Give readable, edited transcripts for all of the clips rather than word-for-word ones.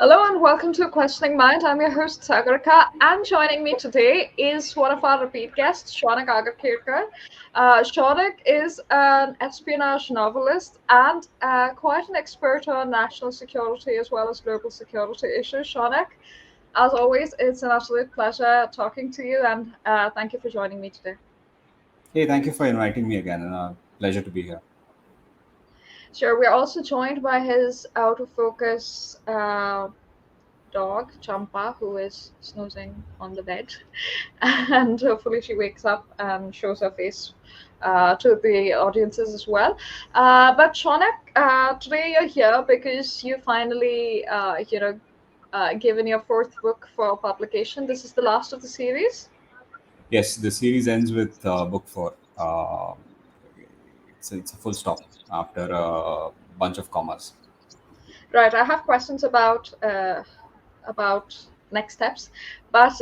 Hello and welcome to Questioning Mind. I'm your host Sagarika, and joining me today is one of our repeat guests, Shaunak Agarkhedkar. Shaunak is an espionage novelist and quite an expert on national security as well as global security issues. Shaunak, as always, it's an absolute pleasure talking to you, and thank you for joining me today. Hey, thank you for inviting me again. Pleasure to be here. Sure, we're also joined by his out of focus dog, Champa, who is snoozing on the bed. And hopefully she wakes up and shows her face to the audiences as well. But Shaunak, today you're here because you finally, given your fourth book for publication. This is the last of the series. Yes, the series ends with book four. It's a full stop after a bunch of commas. Right. I have questions about next steps, but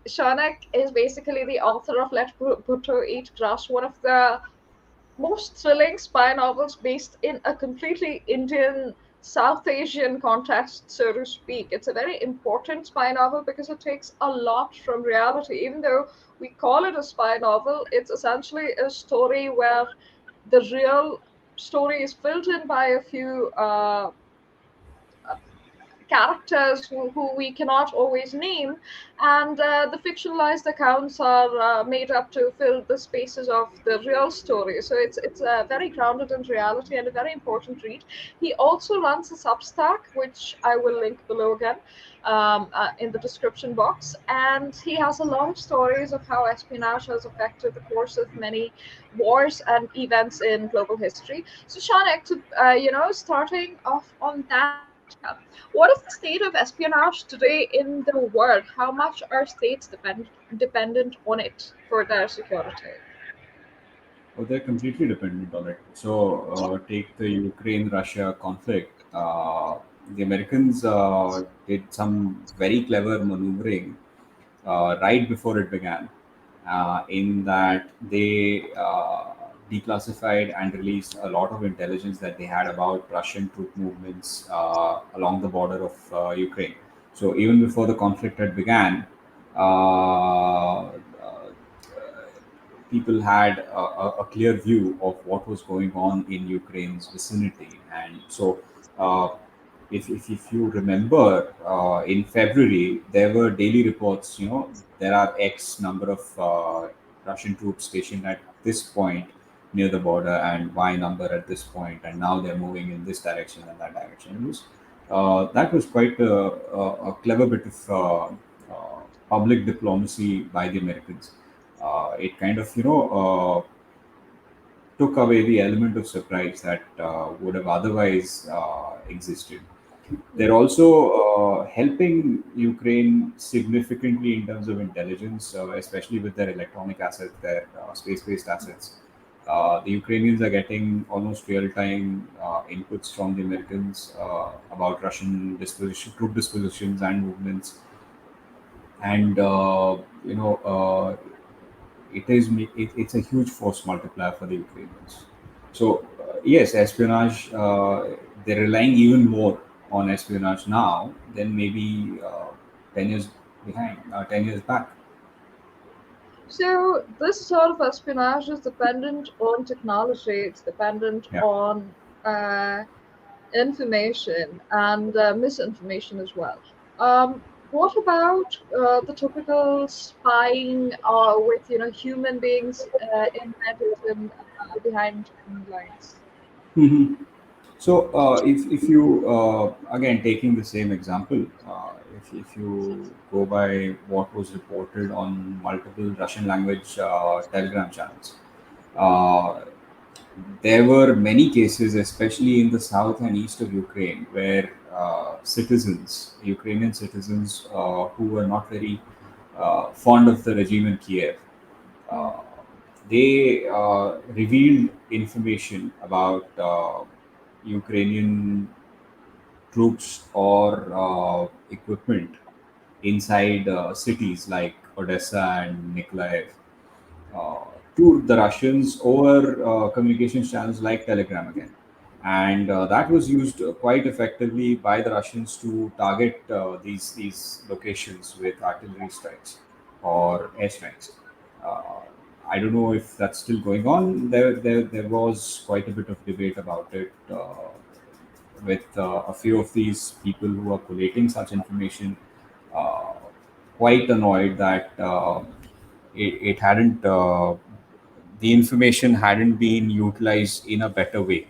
Shaunak is basically the author of Let Bhutto Eat Grass, one of the most thrilling spy novels based in a completely Indian, South Asian context, so to speak. It's a very important spy novel because it takes a lot from reality. Even though we call it a spy novel, it's essentially a story where the real story is filled in by a few characters who we cannot always name, and the fictionalized accounts are made up to fill the spaces of the real story. So it's very grounded in reality and a very important read. He also runs a Substack, which I will link below again in the description box, and he has a long stories of how espionage has affected the course of many wars and events in global history. So, Sean, starting off on that. What is the state of espionage today in the world? How much are states dependent on it for their security? Oh, they're completely dependent on it. So, take the Ukraine-Russia conflict. The Americans did some very clever maneuvering right before it began, in that they declassified and released a lot of intelligence that they had about Russian troop movements along the border of Ukraine. So even before the conflict had began, people had a clear view of what was going on in Ukraine's vicinity. And so, if you remember, in February, there were daily reports, there are X number of Russian troops stationed at this point near the border and Y number at this point, and now they're moving in this direction and that direction. That was quite a clever bit of public diplomacy by the Americans. It kind of took away the element of surprise that would have otherwise existed. They're also helping Ukraine significantly in terms of intelligence, especially with their electronic assets, their space-based assets. The Ukrainians are getting almost real-time inputs from the Americans about Russian troop dispositions and movements, and it's a huge force multiplier for the Ukrainians. So yes, espionage. They're relying even more on espionage now than maybe 10 years 10 years back. So this sort of espionage is dependent on technology. It's dependent Yeah. on uh, information and misinformation as well. What about the typical spying with human beings embedded in behind enemy lines? Mhm. So if you again taking the same example, if you go by what was reported on multiple Russian language Telegram channels, uh, there were many cases, especially in the south and east of Ukraine, where Ukrainian citizens who were not very fond of the regime in Kiev, Hmm. uh, they revealed information about Ukrainian troops or equipment inside cities like Odessa and Nikolaev uh, to the Russians over communication channels like Telegram again. and that was used quite effectively by the Russians to target these locations with artillery strikes or airstrikes. Uh, I don't know if that's still going on. There was quite a bit of debate about it with a few of these people who are collating such information, uh, quite annoyed that it hadn't the information hadn't been utilized in a better way.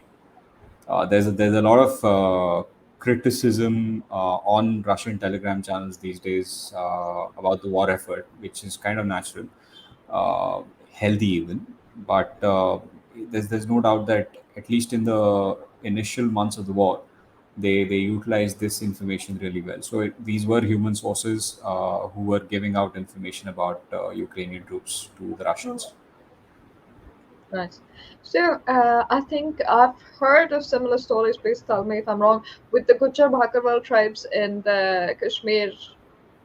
There's a lot of criticism on Russian Telegram channels these days about the war effort, which is kind of natural, uh, healthy even. But there's no doubt that at least in the initial months of the war, they utilized this information really well. So these were human sources who were giving out information about Ukrainian troops to the Russians. Nice. So, I think I've heard of similar stories, please tell me if I'm wrong, with the Gujar Bakarwal tribes in the Kashmir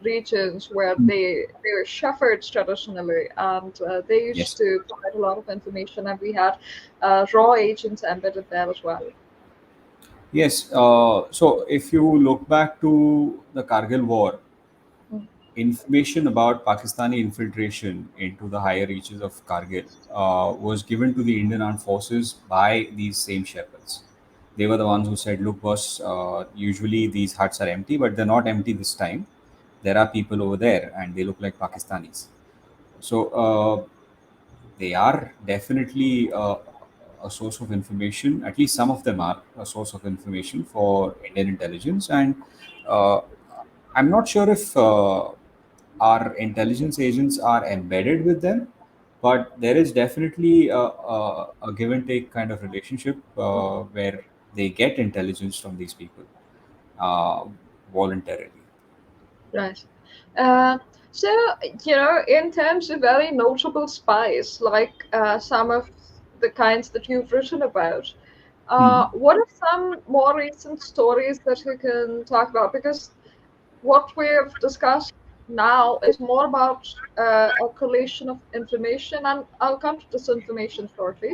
regions where they were shepherds traditionally, and they used Yes. to provide a lot of information, and we had raw agents embedded there as well. Yes. So if you look back to the Kargil War, Mm. information about Pakistani infiltration into the higher reaches of Kargil was given to the Indian Armed Forces by these same shepherds. They were the ones who said, "Look, boss, usually these huts are empty, but they're not empty this time. There are people over there, and they look like Pakistanis." So they are definitely a source of information. At least some of them are a source of information for Indian intelligence, and uh, I'm not sure if our intelligence agents are embedded with them, but there is definitely a give and take kind of relationship where they get intelligence from these people uh, voluntarily. Right. Uh, so, in terms of very notable spies, like some of the kinds that you've written about, Hmm. what are some more recent stories that you can talk about? Because what we've discussed now is more about a collation of information, and I'll come to this information shortly.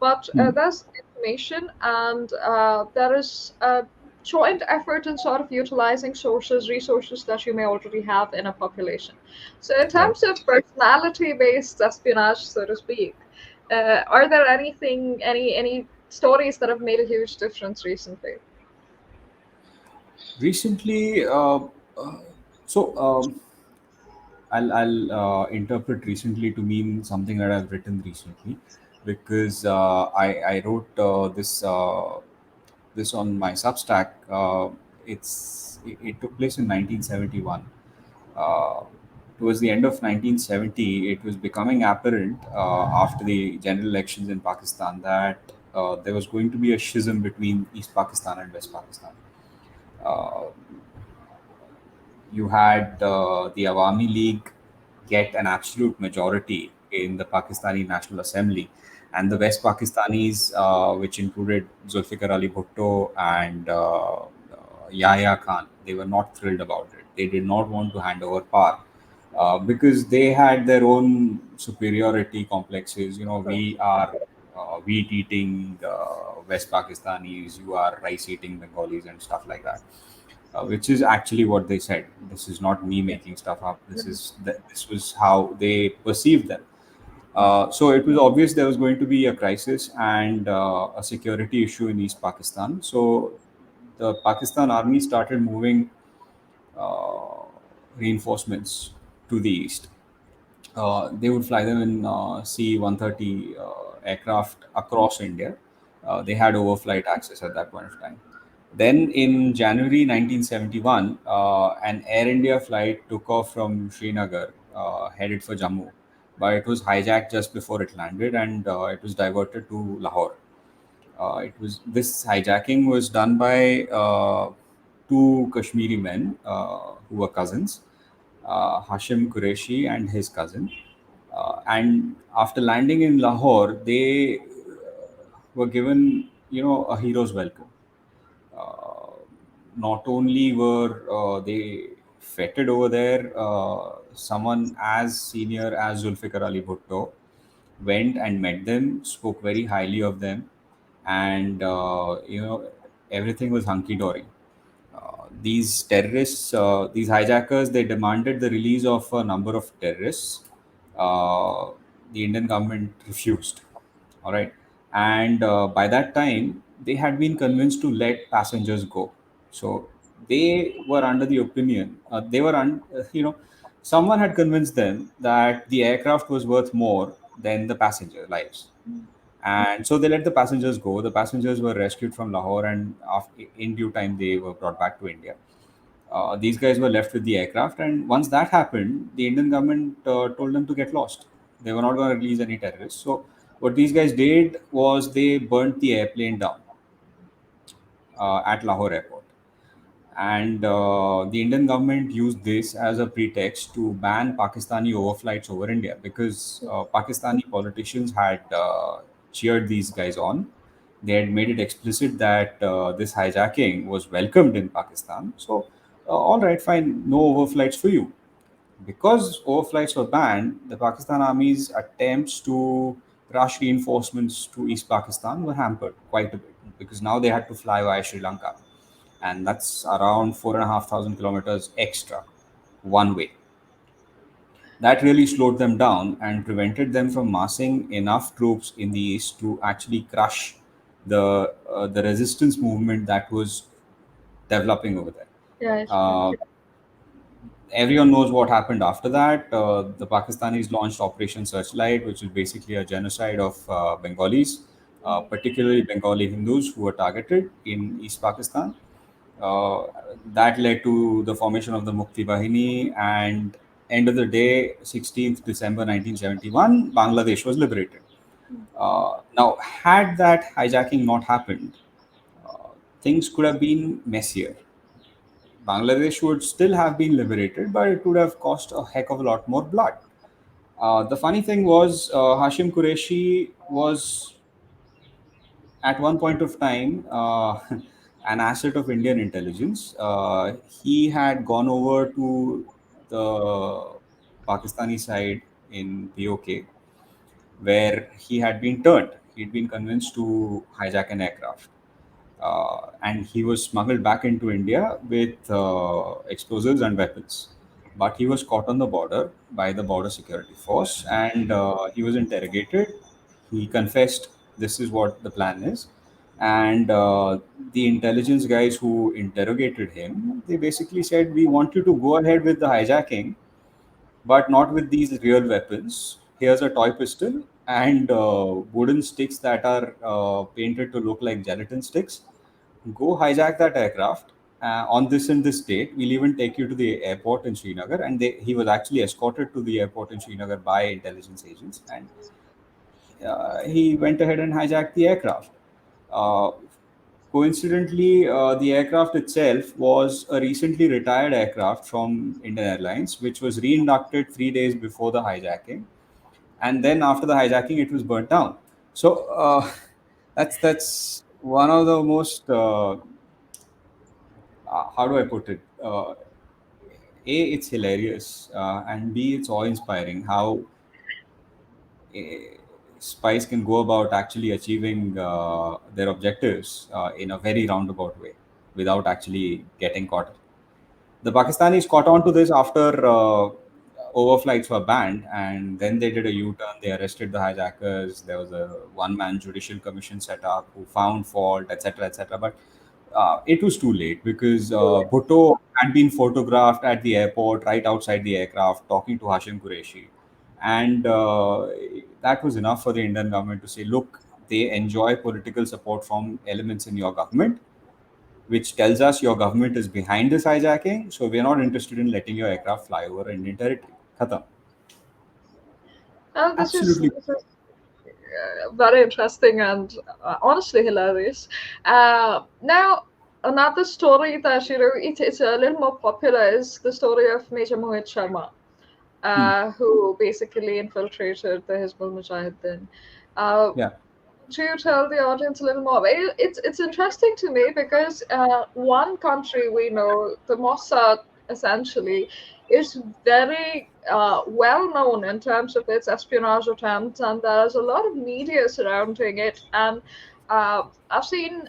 But Hmm. there's information, and there is a joint effort in sort of utilizing resources that you may already have in a population. So, in Right. terms of personality-based espionage, so to speak, are there any stories that have made a huge difference recently? Recently, so I'll interpret recently to mean something that I've written recently, because I wrote this on my Substack. It took place in 1971. Uh, Towards the end of 1970, it was becoming apparent after the general elections in Pakistan that there was going to be a schism between East Pakistan and West Pakistan. Uh, you had the Awami League get an absolute majority in the Pakistani National Assembly, and the West Pakistanis, which included Zulfikar Ali Bhutto and Yahya Khan, they were not thrilled about it. They did not want to hand over power because they had their own superiority complexes. You know, we are wheat eating West Pakistanis, you are rice eating Bengalis, and stuff like that, which is actually what they said. This is not me making stuff up. This was how they perceived them. So it was obvious there was going to be a crisis and a security issue in East Pakistan. So the Pakistan army started moving uh, reinforcements to the east. They would fly them in C-130 aircraft across India. They had overflight access at that point of time. Then in January 1971, an Air India flight took off from Srinagar, headed for Jammu, but it was hijacked just before it landed, and it was diverted to Lahore. It was This hijacking was done by two Kashmiri men who were cousins, Hashim Qureshi and his cousin. And after landing in Lahore, they were given, a hero's welcome. Uh, Not only were they feted over there, someone as senior as Zulfikar Ali Bhutto went and met them, spoke very highly of them, and everything was hunky dory. These terrorists, these hijackers, they demanded the release of a number of terrorists. Uh, the Indian government refused. All right, and by that time, they had been convinced to let passengers go. So they were under the opinion, someone had convinced them that the aircraft was worth more than the passenger lives, and so they let the passengers go. The passengers were rescued from Lahore, and in due time they were brought back to India. These guys were left with the aircraft, and once that happened, the Indian government told them to get lost. They were not going to release any terrorists. So what these guys did was they burnt the airplane down at Lahore airport, and the Indian government used this as a pretext to ban Pakistani overflights over India, because Pakistani politicians had cheered these guys on. They had made it explicit that this hijacking was welcomed in Pakistan. So, all right, fine, no overflights for you. Because overflights were banned, the Pakistan Army's attempts to rush reinforcements to East Pakistan were hampered quite a bit, because now they had to fly via Sri Lanka, and that's around 4,500 kilometers extra one way. That really slowed them down and prevented them from massing enough troops in the east to actually crush the resistance movement that was developing over there. Yes. Uh, Everyone knows what happened after that. The Pakistanis launched Operation Searchlight, which is basically a genocide of Bengalis, particularly Bengali Hindus who were targeted in East Pakistan. Uh, that led to the formation of the Mukti Bahini, and end of the day, 16th December 1971, Bangladesh was liberated. Now, had that hijacking not happened, things could have been messier. Bangladesh would still have been liberated, but it would have cost a heck of a lot more blood. The funny thing was, Hashim Qureshi was at one point of time an asset of Indian intelligence. He had gone over to the Pakistani side in POK, where he had been turned. He'd been convinced to hijack an aircraft. And he was smuggled back into India with explosives and weapons. But he was caught on the border by the border security force, and he was interrogated. He confessed this is what the plan is, and the intelligence guys who interrogated him, they basically said, "We want you to go ahead with the hijacking, but not with these real weapons. Here's a toy pistol and wooden sticks that are painted to look like gelatin sticks. Go hijack that aircraft on this and this date. We'll even take you to the airport in Srinagar." And he was actually escorted to the airport in Srinagar by intelligence agents, and he went ahead and hijacked the aircraft. Uh, Coincidentally, the aircraft itself was a recently retired aircraft from Indian Airlines, which was reinducted 3 days before the hijacking, and then after the hijacking, it was burnt down. So that's one of the most how do I put it? A, it's hilarious, and B, it's awe-inspiring how spies can go about actually achieving their objectives in a very roundabout way without actually getting caught. The Pakistanis caught on to this after overflights were banned, and then they did a U-turn. They arrested the hijackers. There was a one-man judicial commission set up who found fault, etc., etc. But it was too late, because Bhutto had been photographed at the airport, right outside the aircraft, talking to Hashim Qureshi, and that was enough for the Indian government to say, "Look, they enjoy political support from elements in your government, which tells us your government is behind this hijacking. So we're not interested in letting your aircraft fly over Indian territory." Khatam. Oh, Absolutely. this is very interesting and honestly hilarious. Now, another story that it is a little more popular is the story of Major Mohit Sharma, Hmm. who basically infiltrated the Hizbul Mujahideen. Uh, Yeah. do you tell the audience a little more? It's interesting to me because one country we know, the Mossad, essentially, is very well known in terms of its espionage attempts, and there's a lot of media surrounding it. And I've seen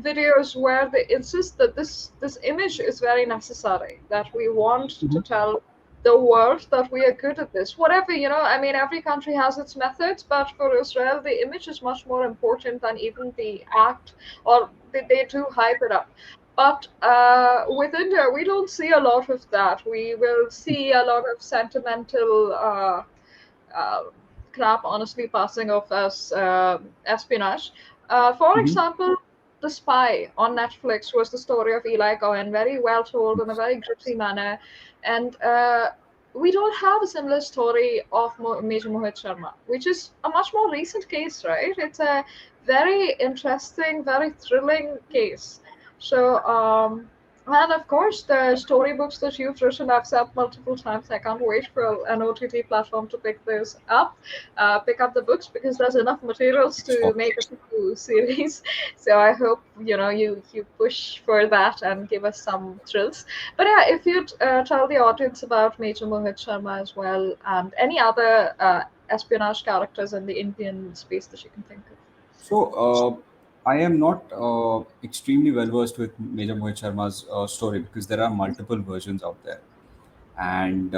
videos where they insist that this image is very necessary, that we want to Mhm. tell the world that we are good at this. Whatever, I mean, every country has its methods, but for Israel, the image is much more important than even the act, or they do hype it up. But with India, we don't see a lot of that. We will see a lot of sentimental uh, crap honestly passing off as espionage. For Mhm. example, The Spy on Netflix was the story of Eli Cohen, very well told in a very gritty manner. And we don't have a similar story of Major Mohit Sharma, which is a much more recent case, right? It's a very interesting, very thrilling case. So, and of course, the storybooks that you've written, I've said multiple times, I can't wait for an OTT platform to pick up the books because there's enough materials to Sure. make a full series. So I hope you push for that and give us some thrills. But yeah, if you'd tell the audience about Major Mohit Sharma as well and any other espionage characters in the Indian space that you can think of. So, I am not extremely well versed with Major Mohit Sharma's story because there are multiple versions out there, and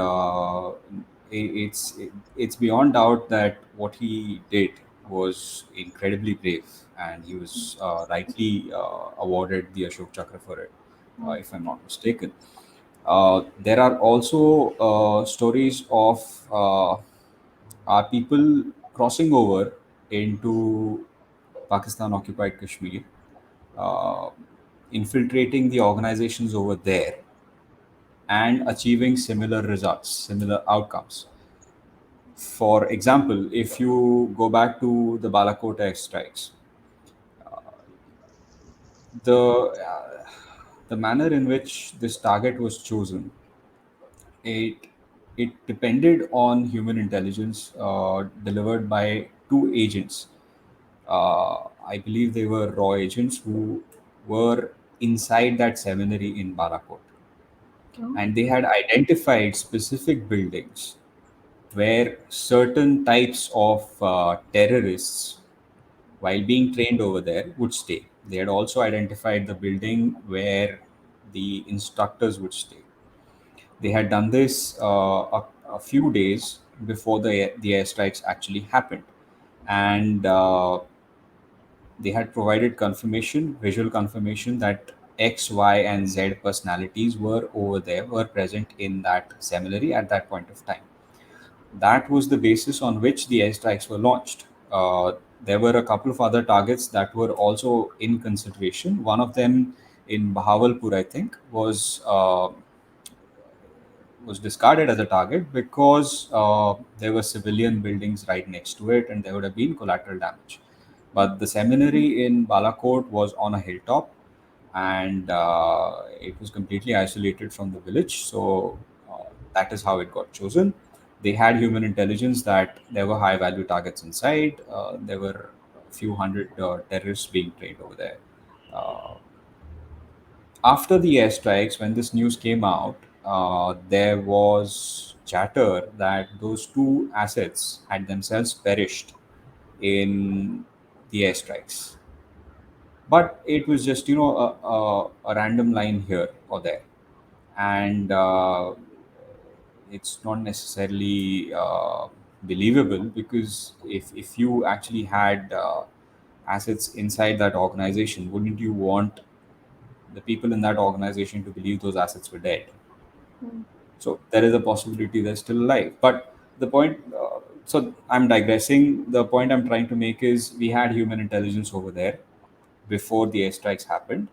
it's beyond doubt that what he did was incredibly brave, and he was rightly awarded the Ashok Chakra for it, Mm. if I'm not mistaken. There are also stories of our people crossing over into Pakistan occupied Kashmir, uh, infiltrating the organizations over there, and achieving similar results, similar outcomes. For example, if you go back to the Balakot airstrikes, the manner in which this target was chosen, it it depended on human intelligence delivered by two agents. I believe they were raw agents who were inside that seminary in Balakot, Oh. and they had identified specific buildings where certain types of terrorists, while being trained over there, would stay. They had also identified the building where the instructors would stay. They had done this a few days before the airstrikes actually happened, and they had provided confirmation, visual confirmation that X, Y, and Z personalities were over there, were present in that seminary at that point of time. That was the basis on which the airstrikes were launched. There were a couple of other targets that were also in consideration. One of them in Bahawalpur, I think, was discarded as a target because there were civilian buildings right next to it, and there would have been collateral damage. But the seminary in Balakot was on a hilltop, and it was completely isolated from the village. So that is how it got chosen. They had human intelligence that there were high value targets inside. There were a few hundred terrorists being trained over there. Uh, After the airstrikes, when this news came out, there was chatter that those two assets had themselves perished in the airstrikes. But it was just, a random line here or there. And it's not necessarily believable because if you actually had assets inside that organization, wouldn't you want the people in that organization to believe those assets were dead? Mm. So there is a possibility they're still alive. But the point, so I'm digressing. The point I'm trying to make is we had human intelligence over there before the airstrikes happened.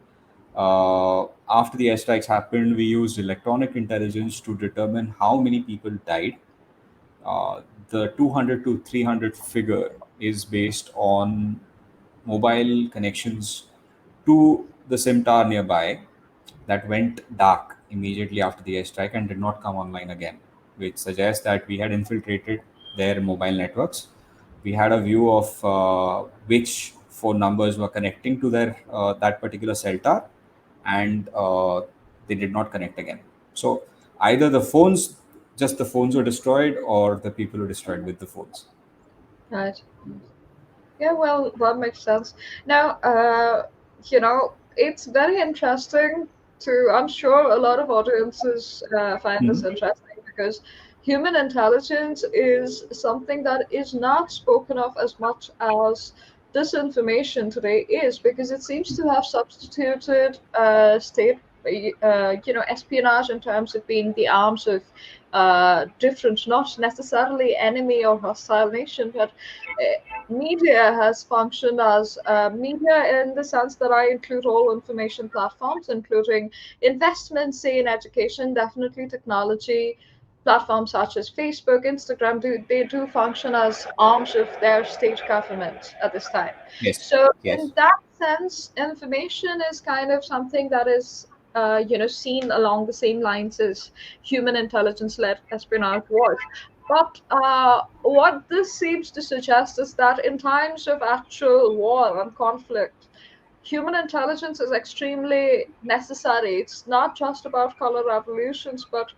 After the airstrikes happened, we used electronic intelligence to determine how many people died. The 200 to 300 figure is based on mobile connections to the SIM tower nearby that went dark immediately after the airstrike and did not come online again, which suggests that we had infiltrated their mobile networks. We had a view of which phone numbers were connecting to their that particular cell tower, and they did not connect again. So either just the phones were destroyed, or the people were destroyed with the phones. Right. Yeah, well, that makes sense. Now, it's very interesting to, I'm sure a lot of audiences find this Mhm. interesting because human intelligence is something that is not spoken of as much as disinformation today is, because it seems to have substituted espionage in terms of being the arms of different, not necessarily enemy or hostile nation, but media has functioned as media in the sense that I include all information platforms, including investments, say in education, definitely technology. Platforms such as Facebook, Instagram, they do function as arms of their state government at this time. Yes, So, yes, in that sense, information is kind of something that is, seen along the same lines as human intelligence-led espionage was. But what this seems to suggest is that in times of actual war and conflict, human intelligence is extremely necessary. It's not just about color revolutions, but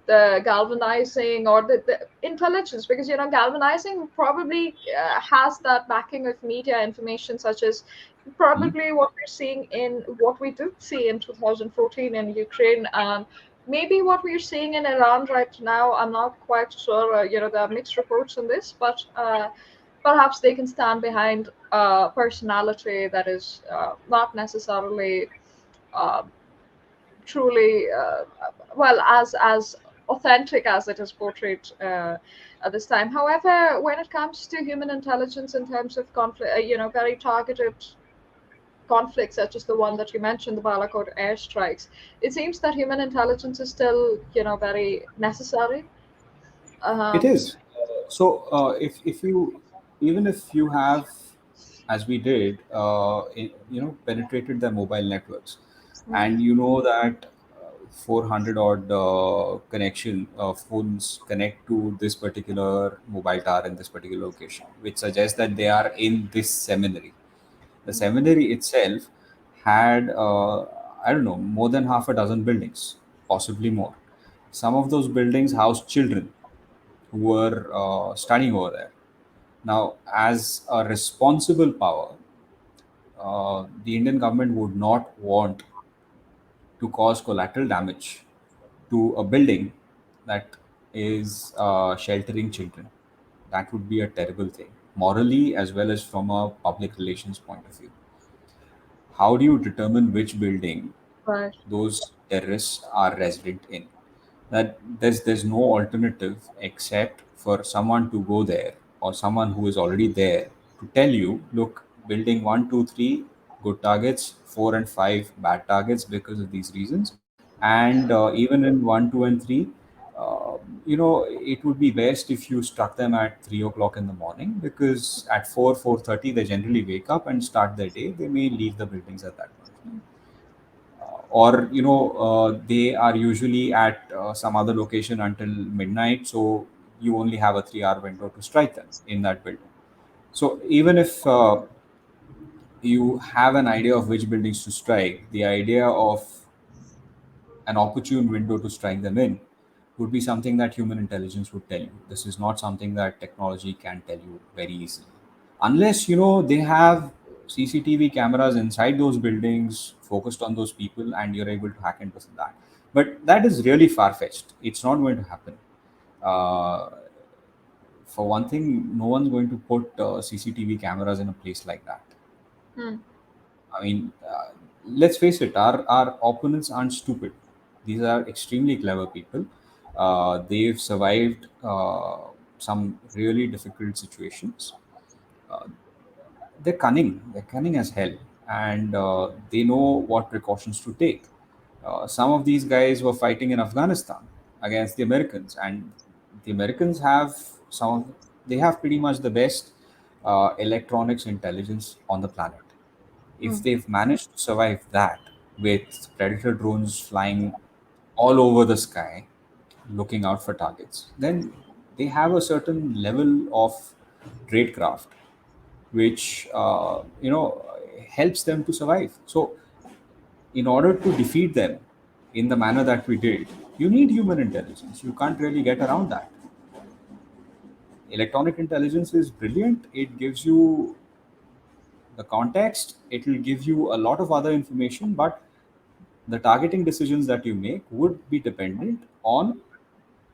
the galvanizing or the intelligence, because galvanizing probably has that backing of media information, such as Mhm. probably what we're seeing in what we did see in 2014 in Ukraine, and maybe what we're seeing in Iran right now. I'm not quite sure. There are mixed reports on this, but perhaps they can stand behind personality that is not necessarily uh, truly well as authentic as it is portrayed at this time. However, when it comes to human intelligence in terms of conflict, very targeted conflicts such as the one that you mentioned, the Balakot airstrikes, it seems that human intelligence is still, very necessary. it Um, is. If you, even if you have, as we did, penetrated their mobile networks, mm, and you know that 400 odd connection phones connect to this particular mobile tower in this particular location, which suggests that they are in this seminary. The mm, seminary itself had, I don't know, more than half a dozen buildings, possibly more. Some of those buildings housed children who were studying over there. Now, as a responsible power, the Indian government would not want to cause collateral damage to a building that is sheltering children. That would be a terrible thing, morally as well as from a public relations point of view. How do you determine which building right. those terrorists are resident in? That there's no alternative except for someone to go there, or someone who is already there, to tell you, look, building 1 2 3 good targets, 4 and 5 bad targets because of these reasons. And even in 1 2 and 3, uh, it would be best if you struck them at 3 o'clock in the morning, because at 4 4:30 they generally wake up and start their day. They may leave the buildings at that point of time, or they are usually at some other location until midnight, so you only have a 3 hour window to strike them in that building. So even if you have an idea of which buildings to strike, the idea of an opportune window to strike them in would be something that human intelligence would tell you. This is not something that technology can tell you very easily, unless they have CCTV cameras inside those buildings focused on those people, and you're able to hack into that. But that is really far fetched. It's not going to happen. Uh, for one thing, no one's going to put CCTV cameras in a place like that. Mm, I mean, let's face it, our opponents aren't stupid. These are extremely clever people. They've survived some really difficult situations. Uh, they're cunning. They're cunning as hell, and they know what precautions to take. Some of these guys were fighting in Afghanistan against the Americans, and the Americans have they have pretty much the best electronics intelligence on the planet. If mm, they've managed to survive that with predator drones flying all over the sky looking out for targets, then they have a certain level of tradecraft which helps them to survive. So in order to defeat them in the manner that we did, you need human intelligence. You can't really get around that. Electronic intelligence is brilliant. It gives you the context, it will give you a lot of other information, but the targeting decisions that you make would be dependent on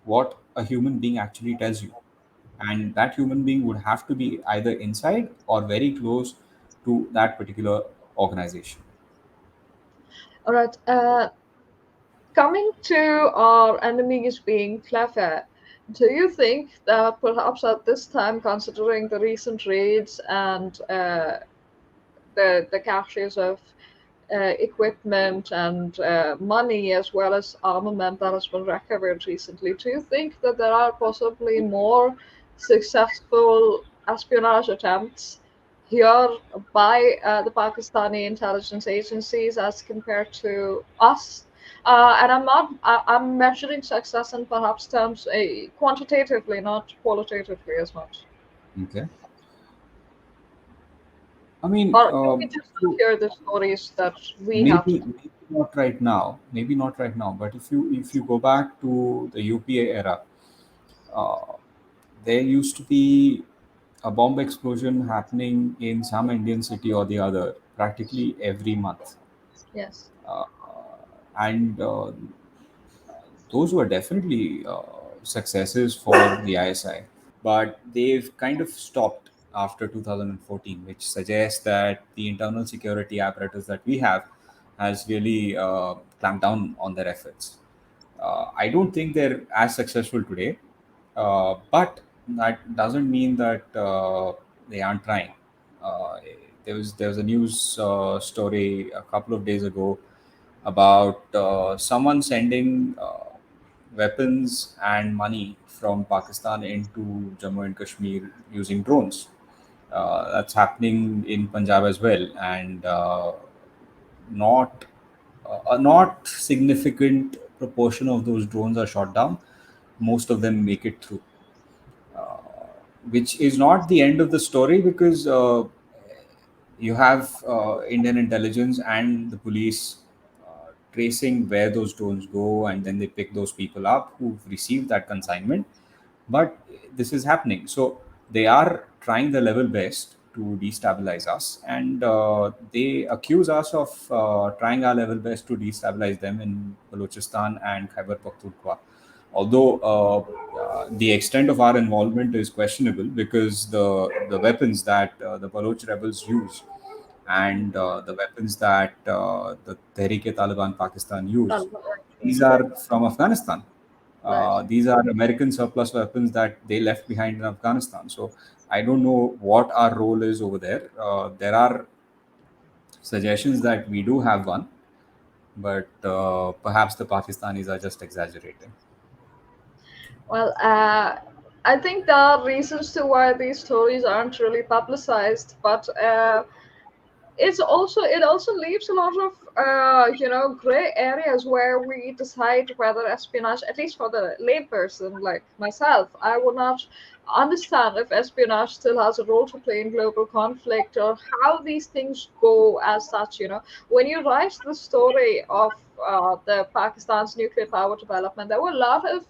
what a human being actually tells you. And that human being would have to be either inside or very close to that particular organization. All right. Coming to our enemies being clever, do you think that perhaps at this time, considering the recent raids and the caches of equipment and money as well as armament that has been recovered recently, do you think that there are possibly more successful espionage attempts here by the Pakistani intelligence agencies as compared to us? And I'm not. I'm measuring success in perhaps terms quantitatively, not qualitatively as much. Okay. I mean, Or do we just not so hear the stories that we have to? maybe not right now, maybe not right now, but if you go back to the UPA era, uh, there used to be a bomb explosion happening in some Indian city or the other practically every month. Yes. Uh, and those were definitely successes for the ISI. But they've kind of stopped after 2014, which suggests that the internal security apparatus that we have has really clamped down on their efforts. I don't think they're as successful today, but that doesn't mean that they aren't trying. Uh, there was a news story a couple of days ago about someone sending weapons and money from Pakistan into Jammu and Kashmir using drones. That's happening in Punjab as well, and not a not significant proportion of those drones are shot down. Most of them make it through, uh, which is not the end of the story, because you have Indian intelligence and the police tracing where those drones go, and then they pick those people up who've received that consignment. But this is happening, so they are trying their level best to destabilize us, and they accuse us of trying our level best to destabilize them in Balochistan and Khyber Pakhtunkhwa. Although the extent of our involvement is questionable, because the weapons that the Baloch rebels use and the weapons that the Tehrik-e-Taliban Pakistan use, these are from Afghanistan. Right. These are American surplus weapons that they left behind in Afghanistan. So I don't know what our role is over there. There are suggestions that we do have one, but perhaps the Pakistanis are just exaggerating. Well, I think there are reasons to why these stories aren't really publicized, but it also leaves a lot of gray areas where we decide whether espionage, at least for the layperson like myself, I would not understand if espionage still has a role to play in global conflict or how these things go as such. When you write the story of the Pakistan's nuclear power development, there were a lot of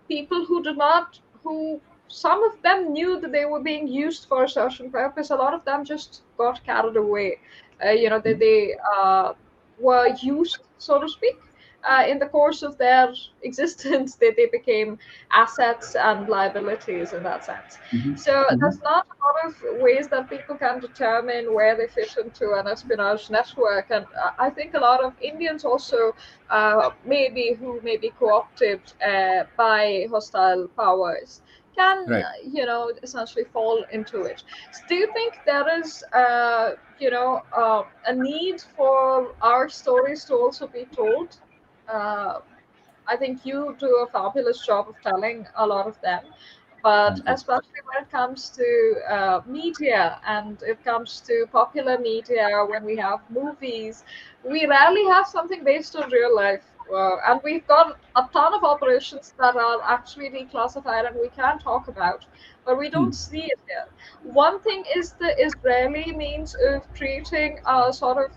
people who did not who some of them knew that they were being used for a certain purpose. A lot of them just got carried away. They were used, so to speak, in the course of their existence. They became assets and liabilities in that sense. Mhm. So Mhm. there's not a lot of ways that people can determine where they fit into an espionage network. And I think a lot of Indians also, maybe who may be co-opted by hostile powers, can Right. essentially fall into it. So do you think there is a need for our stories to also be told? uh, I think you do a fabulous job of telling a lot of them, but Thank you. especially when it comes to media and it comes to popular media, when we have movies, we rarely have something based on real life. And we've got a ton of operations that are actually declassified and we can talk about, but we Hmm. don't see it here. One thing is the Israeli means of creating a sort of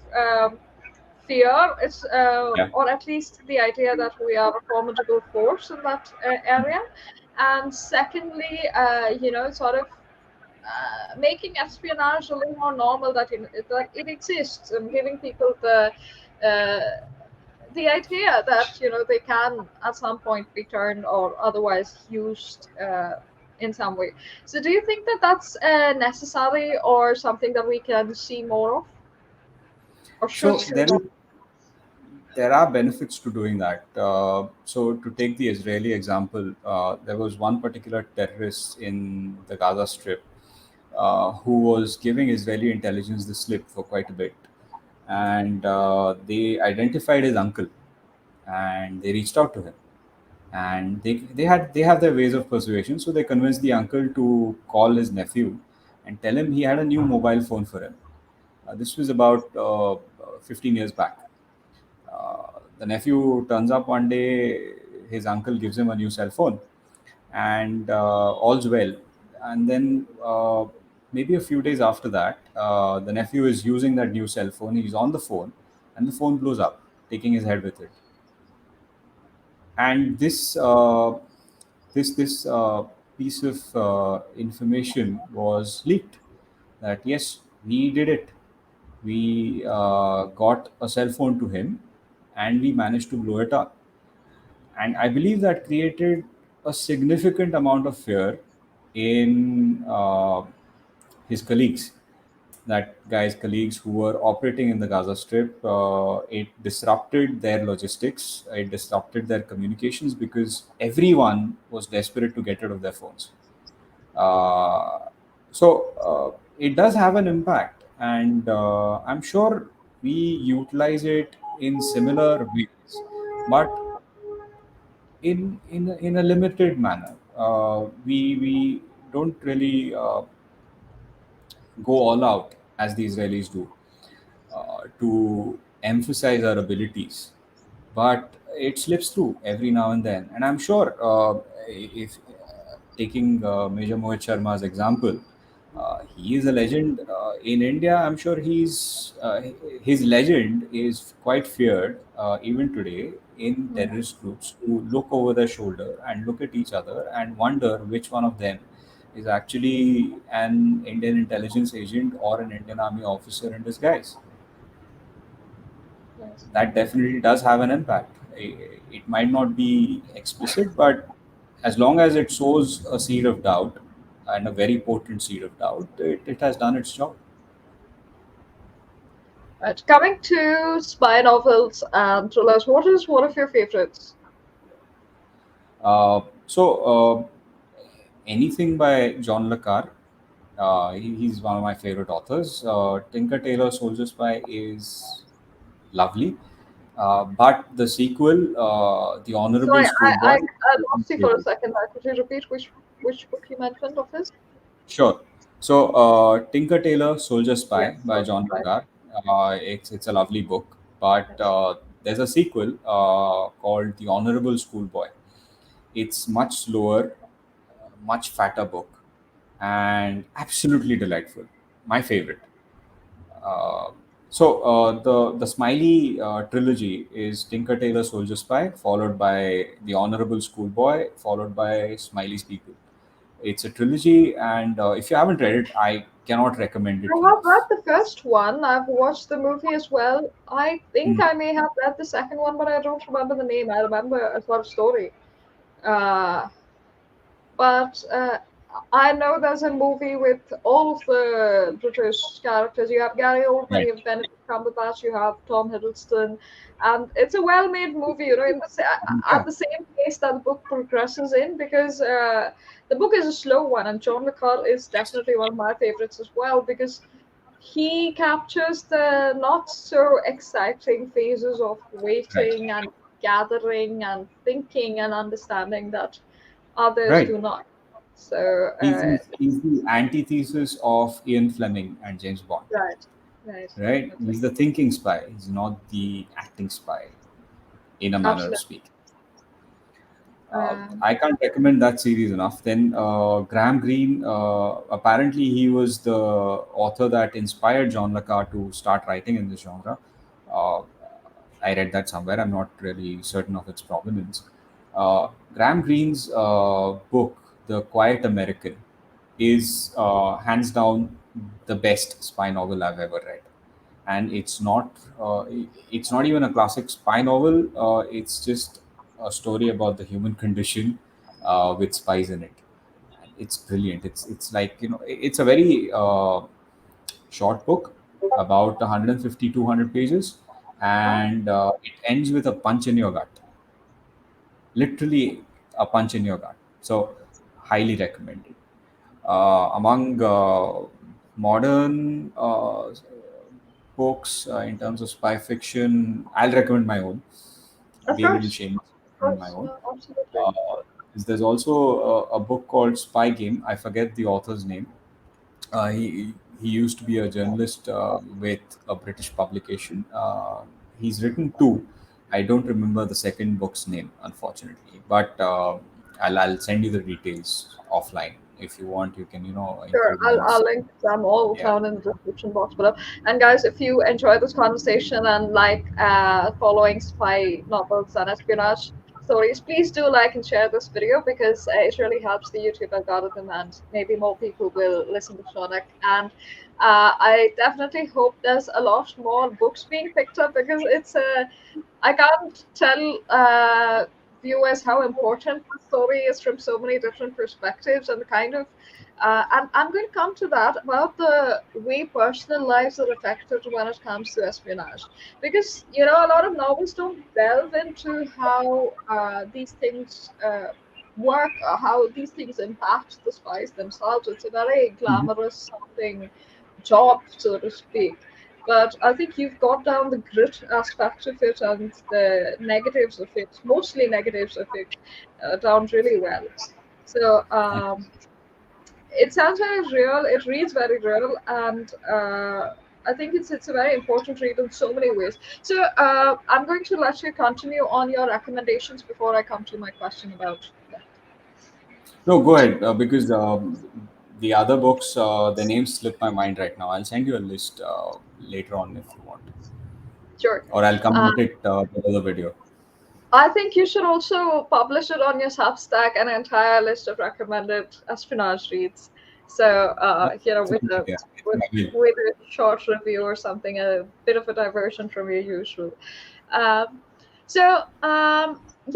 fear. It's Yeah. or at least the idea that we are a formidable force in that area. And secondly, sort of making espionage a little more normal, that that it exists, and giving people uh, the idea that they can at some point be turned or otherwise used in some way. So, do you think that that's necessary, or something that we can see more of, or should So see more? there are benefits to doing that. So to take the Israeli example, there was one particular terrorist in the Gaza Strip who was giving Israeli intelligence the slip for quite a bit, and they identified his uncle, and they reached out to him, and they have their ways of persuasion. So they convinced the uncle to call his nephew and tell him he had a new mobile phone for him. This was about 15 years back. The nephew turns up one day, his uncle gives him a new cell phone, and all's well. And then maybe a few days after that, the nephew is using that new cell phone. He's on the phone, and the phone blows up, taking his head with it. And this piece of information was leaked. That yes, we did it. We got a cell phone to him, and we managed to blow it up. And I believe that created a significant amount of fear in his colleagues. That guy's colleagues who were operating in the Gaza Strip, it disrupted their logistics, it disrupted their communications because everyone was desperate to get rid of their phones. Uh, it does have an impact, and I'm sure we utilize it in similar ways, but in a limited manner. We don't really go all out as the Israelis do to emphasize our abilities, but it slips through every now and then. And I'm sure if taking Major Mohit Sharma's example, he is a legend in India. I'm sure his legend is quite feared even today in terrorist groups who look over their shoulder and look at each other and wonder which one of them is actually an Indian intelligence agent or an Indian army officer in disguise. Yes. That definitely does have an impact. It might not be explicit, but as long as it sows a seed of doubt, and a very potent seed of doubt, it has done its job. Right. Coming to spy novels and thrillers, what is one of your favorites? So, anything by John Le Carre, he's one of my favorite authors. Tinker Tailor Soldier Spy is lovely, but the sequel, The Honorable Sorry, Schoolboy, I is my lost you for a favorite. second. Could you repeat which book you mentioned of his? Sure. So, Tinker Tailor Soldier Spy Yes, by Soldier John Le Spy. Carre. It's a lovely book, but Yes. there's a sequel called The Honorable Schoolboy. It's much slower, much fatter book, and absolutely delightful. My favorite. Uh, the Smiley trilogy is Tinker Tailor Soldier Spy, followed by The Honorable Schoolboy, followed by Smiley's People. It's a trilogy, and if you haven't read it, I cannot recommend it I have read enough. the first one. I've watched the movie as well. I think Mm. I may have read the second one, but I don't remember the name. I remember a sort of story. Uh, but I know there's a movie with all of the British characters. You have Gary Oldman, Right. you have Benedict Cumberbatch, you have Tom Hiddleston, and it's a well-made movie. In at Yeah. the same pace that the book progresses in, because the book is a slow one, and John Le Carre is Yes. definitely one of my favorites as well, because he captures the not so exciting phases of Right. waiting and gathering and thinking and understanding that others Right. do not. So, He's the antithesis of Ian Fleming and James Bond. right, right, Right. definitely, He's the thinking spy. He's not the acting spy, in a manner of absolutely. speaking. Um, I can't recommend that series enough. Then Graham Greene, apparently he was the author that inspired John Le Carre to start writing in this genre. Uh, I read that somewhere. I'm not really certain of its provenance. Graham Greene's book, The Quiet American, is hands down the best spy novel I've ever read. And it's not even a classic spy novel. It's just a story about the human condition with spies in it. It's brilliant. It's like, it's a very short book, about 150 200 pages, Oh, and it ends with a punch in your gut, literally a punch in your gut. So highly recommended. Among modern books in terms of spy fiction, I'll recommend my own. of Be a little course, shameless, of recommend my course, own. absolutely. Uh, there's also a book called Spy Game. I forget the author's name. He used to be a journalist with a British publication. He's written two. I don't remember the second book's name, unfortunately, but I'll send you the details offline. If you want, you can Sure, include them in I'll this. link them all Yeah. down in the description box below. And guys, if you enjoy this conversation and like following spy novels and espionage stories, please do like and share this video because it really helps the YouTube algorithm and maybe more people will listen to Shaunak. And I definitely hope there's a lot more books being picked up because I can't tell viewers how important the story is from so many different perspectives and kind of. And I'm going to come to that about the way personal lives are affected when it comes to espionage, because a lot of novels don't delve into how these things work, or how these things impact the spies themselves. It's a very Mhm. glamorous sounding job, so to speak. But I think you've got down the grit aspect of it and the negatives of it, mostly negatives of it, down really well. So Thank it sounds very real. It reads very real, and I think it's a very important read in so many ways. So I'm going to let you continue on your recommendations before I come to my question about that. No, go ahead, because the other books, the names slip my mind right now. I'll send you a list later on if you want, Sure. or I'll come Uh, with it below the video. I think you should also publish it on your Substack, an entire list of recommended espionage reads. So, That's a with good a idea. I with think I will. with a short review or something, a bit of a diversion from your usual. Um,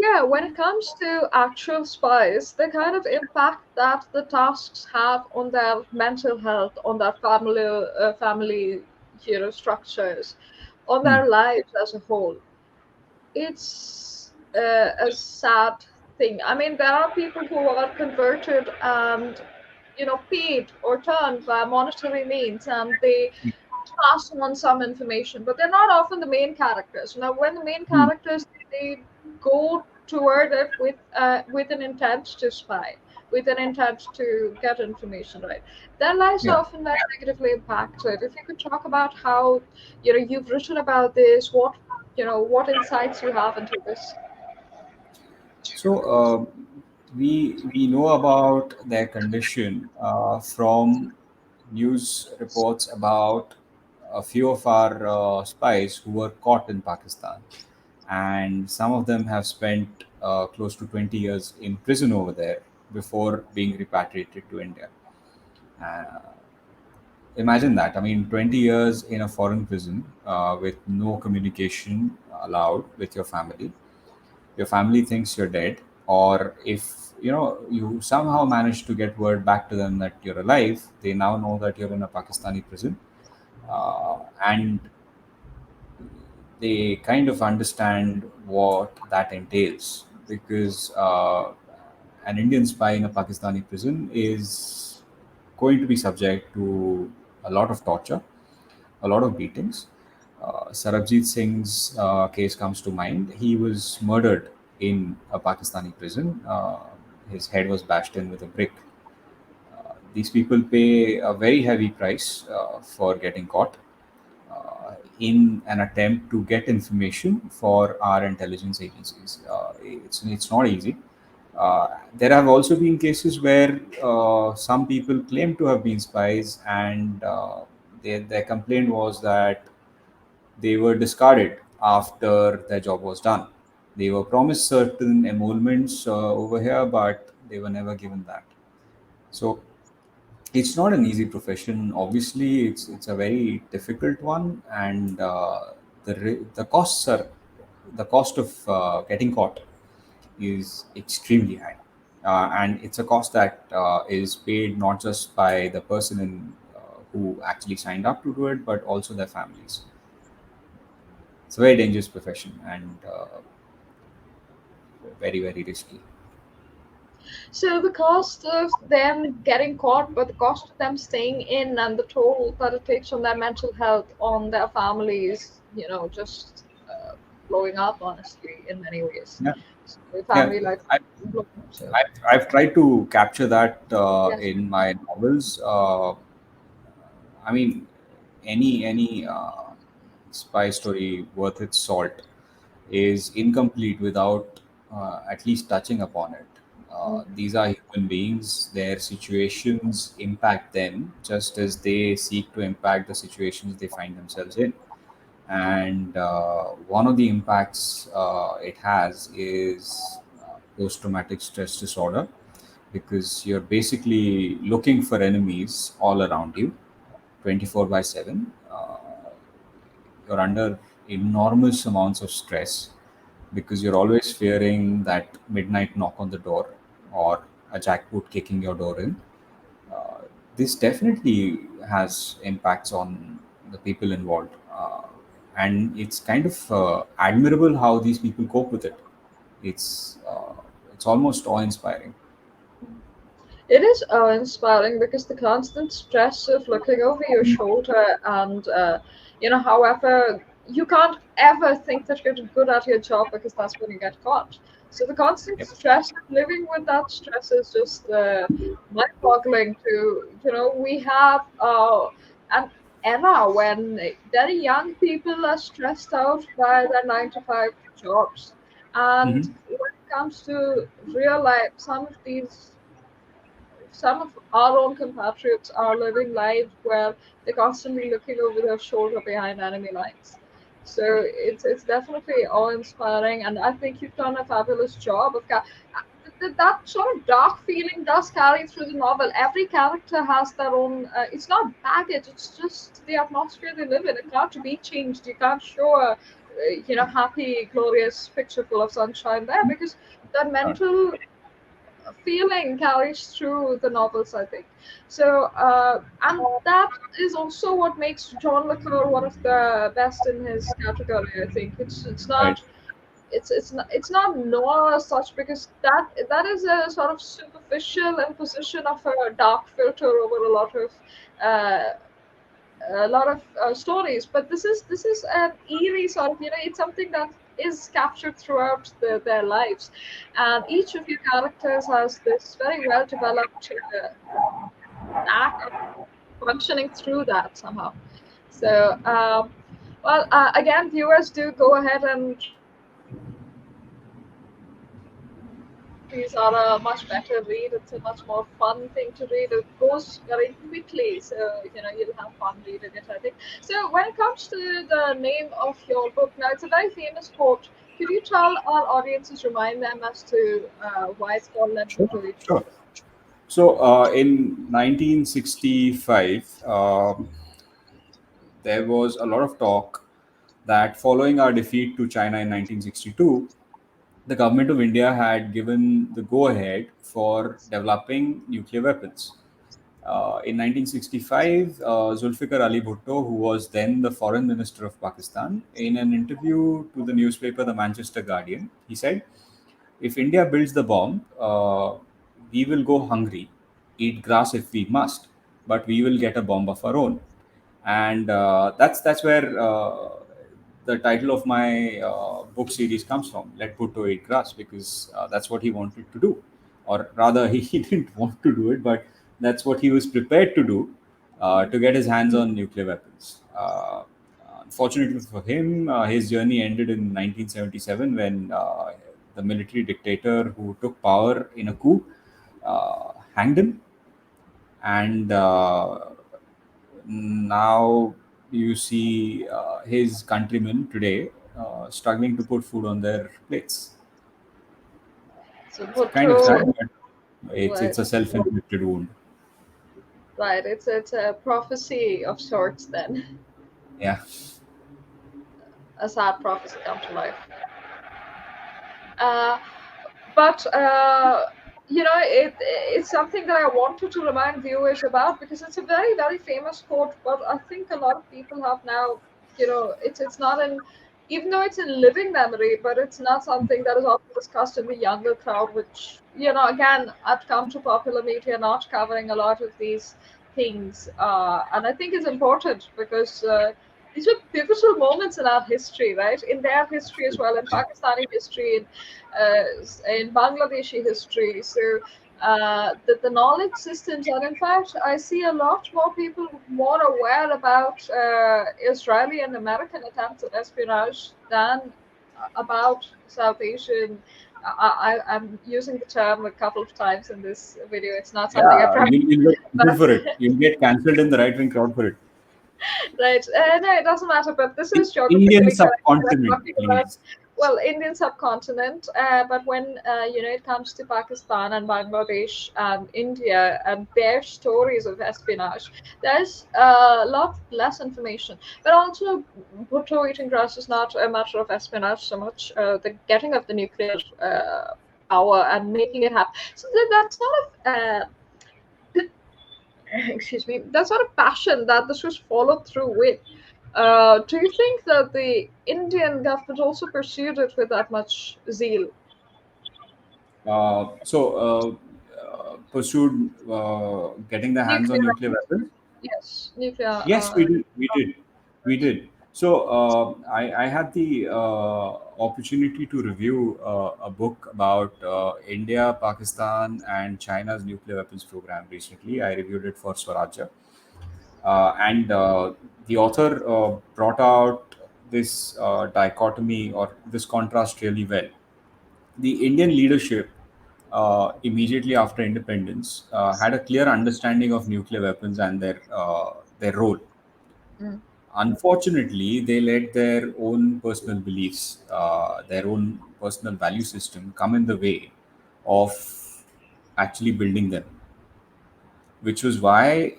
yeah, when it comes to actual spies, the kind of impact that the tasks have on their mental health, on their family, structures, on Hmm. their lives as a whole, it's a sad thing. I mean, there are people who are converted and paid or turned by monetary means, and they pass on some information, but they're not often the main characters. Now, when the main Hmm. characters they go toward it with an intent to spy, with an intent to get information, right? Their lives are Yeah. often very negatively impacted. If you could talk about how you've written about this, what insights you have into this. So we know about their condition from news reports about a few of our spies who were caught in Pakistan, and some of them have spent close to 20 years in prison over there before being repatriated to India. Uh, Imagine that. I mean, 20 years in a foreign prison with no communication allowed with your family. Your family thinks you're dead, or if you somehow manage to get word back to them that you're alive, they now know that you're in a Pakistani prison, and they kind of understand what that entails, because an Indian spy in a Pakistani prison is going to be subject to a lot of torture, a lot of beatings. Sarabjit Singh's case comes to mind. He was murdered in a Pakistani prison. His head was bashed in with a brick. These people pay a very heavy price for getting caught in an attempt to get information for our intelligence agencies. It's not easy. There have also been cases where some people claim to have been spies, and their complaint was that they were discarded after their job was done. They were promised certain emoluments over here, but they were never given that. So It's not an easy profession. Obviously, it's a very difficult one, and the costs are the cost of getting caught is extremely high, and it's a cost that is paid not just by the person who actually signed up to do it, but also their families. It's a very dangerous profession and very very risky. So the cost of them getting caught, but the cost of them staying in, and the toll that it takes on their mental health, on their families, just blowing up, honestly, in many ways. Yeah, So the yeah. family life I, blowing up. So I've tried to capture that yes. in my novels. I mean, any spy story worth its salt is incomplete without at least touching upon it. These are human beings; their situations impact them just as they seek to impact the situations they find themselves in. And one of the impacts it has is post-traumatic stress disorder, because you're basically looking for enemies all around you 24 by 7. You're under enormous amounts of stress because you're always fearing that midnight knock on the door or a jackboot kicking your door in. uh, this definitely has impacts on the people involved, and it's kind of admirable how these people cope with it. It's almost awe-inspiring. It is inspiring because the constant stress of looking over your shoulder and, however, you can't ever think that you're good at your job because that's when you get caught. So the constant Yep. stress, living with that stress is just mind-boggling. We have an era when very young people are stressed out by their 9 to 5 jobs, and Hmm. when it comes to real life, some of our own compatriots are living lives where they're constantly looking over their shoulder behind enemy lines. So it's definitely awe-inspiring, and I think you've done a fabulous job of that sort of dark feeling does carry through the novel. Every character has their own. It's not baggage; it's just the atmosphere they live in. It can't be changed. You can't show a, happy, glorious picture full of sunshine there because that Right. mental feeling carries through the novels, I think. So, and that is also what makes John Le Carre one of the best in his category. I think it's Right. not it's not noir as such because that is a sort of superficial imposition of a dark filter over uh, a lot of stories, but this is an eerie sort of, it's something that is captured throughout their lives, and each of your characters has this very well developed act of functioning through that somehow. So, well, again, viewers, do go ahead and try to read these are a much better read. It's a much more fun thing to read. It goes very quickly, so you'll have fun reading it, I think. So when it comes to the name of your book, now it's a very famous quote. Could you tell our audiences, remind them as to why it's called Let Sure. Bhutto Eat Sure. Grass? So in 1965, there was a lot of talk that following our defeat to China in 1962, the government of India had given the go ahead for developing nuclear weapons. In 1965, Zulfikar Ali Bhutto, who was then the foreign minister of Pakistan, in an interview to the newspaper The Manchester Guardian, he said, "If India builds the bomb, we will go hungry, eat grass if we must, but we will get a bomb of our own." And that's where the title of my book series comes from. Let Bhutto eat grass, because that's what he wanted to do, or rather, he didn't want to do it, but that's what he was prepared to do to get his hands on nuclear weapons. Unfortunately for him, his journey ended in 1977 when the military dictator who took power in a coup hanged him, and now you see his countrymen today struggling to put food on their plates. So It's kind of Bhutto, sad, but it's right? a self-inflicted wound. Right. It's a prophecy of sorts then, Yeah. a sad prophecy come to life. Uh, but it's something that I wanted to remind viewers about because it's a very very famous quote. But I think a lot of people have now, it's not in, even though it's in living memory, but it's not something that is often discussed in the younger crowd. Which again, I've come to popular media not covering a lot of these things, and I think it's important because. These were pivotal moments in our history, right? In their history as well, in Pakistani history, in Bangladeshi history. So the knowledge systems, and in fact, I see a lot more people more aware about Israeli and American attempts at espionage than about South Asian. I'm using the term a couple of times in this video. It's not something I Yeah, practice, you'll get cancelled but for it. You'll get cancelled in the right wing crowd for it. right. No, it doesn't matter. But this is Indian geographically correct. What I'm subcontinent, talking about, please. well, Indian subcontinent. But when it comes to Pakistan and Bangladesh and India and their stories of espionage, there's a lot less information. But also, Bhutto eating grass is not a matter of espionage so much. The getting of the nuclear power and making it happen. So that sort of excuse me, that sort of passion that this was followed through with. Do you think that the Indian government also pursued it with that much zeal? Pursued getting the hands on Nuclear nuclear weapons. weapons. Yes, nuclear. Yes, we did. We did. We did. So I had the opportunity to review a book about India, Pakistan, and China's nuclear weapons program recently. I reviewed it for Swarajya, and the author brought out this dichotomy or this contrast really well. The Indian leadership, immediately after independence, had a clear understanding of nuclear weapons and their role. Mm, Unfortunately, they let their own personal beliefs, their own personal value system come in the way of actually building them, which was why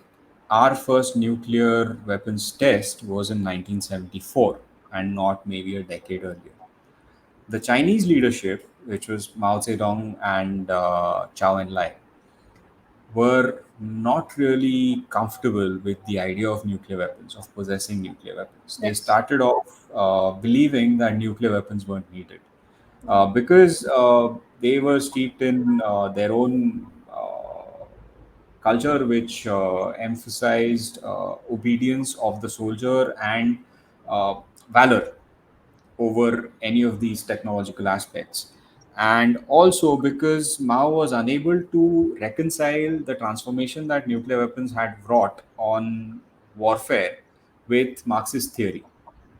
our first nuclear weapons test was in 1974 and not maybe a decade earlier. The Chinese leadership, which was Mao Zedong and Chao Enlai, were not really comfortable with the idea of nuclear weapons, of possessing nuclear weapons. They yes. started off believing that nuclear weapons weren't needed Mm, because they were steeped in their own culture, which emphasized obedience of the soldier and valor over any of these technological aspects. And also because Mao was unable to reconcile the transformation that nuclear weapons had brought on warfare with Marxist theory.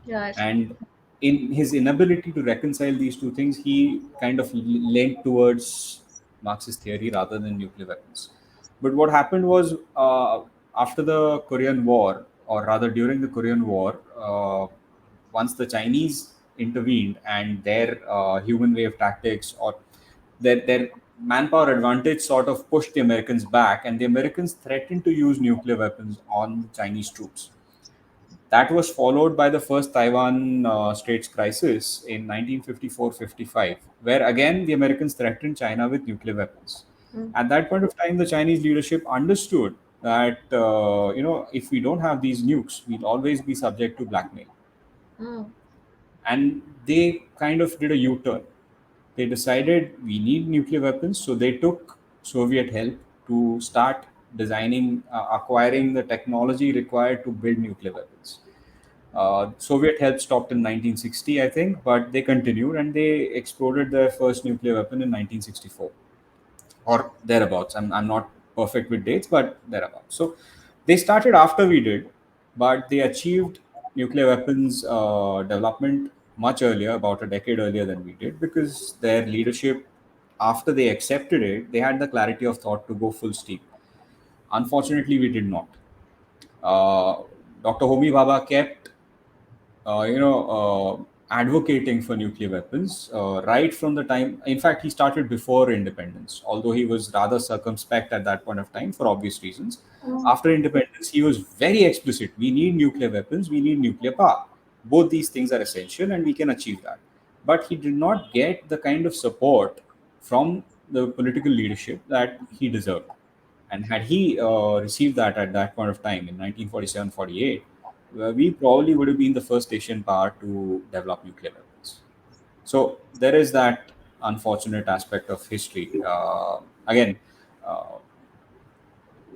right. And in his inability to reconcile these two things, he kind of leaned towards Marxist theory rather than nuclear weapons. But what happened was, after the Korean War, or rather during the Korean War, once the Chinese intervened and their human wave tactics or their manpower advantage sort of pushed the Americans back, and the Americans threatened to use nuclear weapons on the Chinese troops. That was followed by the first Taiwan Straits crisis in 1954-55, where again the Americans threatened China with nuclear weapons. Mm, At that point of time, the Chinese leadership understood that if we don't have these nukes, we'll always be subject to blackmail, mm, and they kind of did a U-turn. They decided we need nuclear weapons, so they took Soviet help to start designing, acquiring the technology required to build nuclear weapons. Soviet help stopped in 1960, I think, but they continued and they exploded their first nuclear weapon in 1964 or thereabouts. I'm not perfect with dates, but thereabouts. So they started after we did, but they achieved nuclear weapons development much earlier, about a decade earlier than we did, because their leadership, after they accepted it, they had the clarity of thought to go full steam. Unfortunately, we did not. Dr. Homi Bhabha kept advocating for nuclear weapons right from the time. In fact, he started before independence, although he was rather circumspect at that point of time for obvious reasons. Mm. After independence, he was very explicit. We need nuclear weapons, we need nuclear power. Both these things are essential, and we can achieve that. But he did not get the kind of support from the political leadership that he deserved. And had he received that at that point of time in 1947-48, we probably would have been the first Asian power to develop nuclear weapons. So there is that unfortunate aspect of history. Again, uh,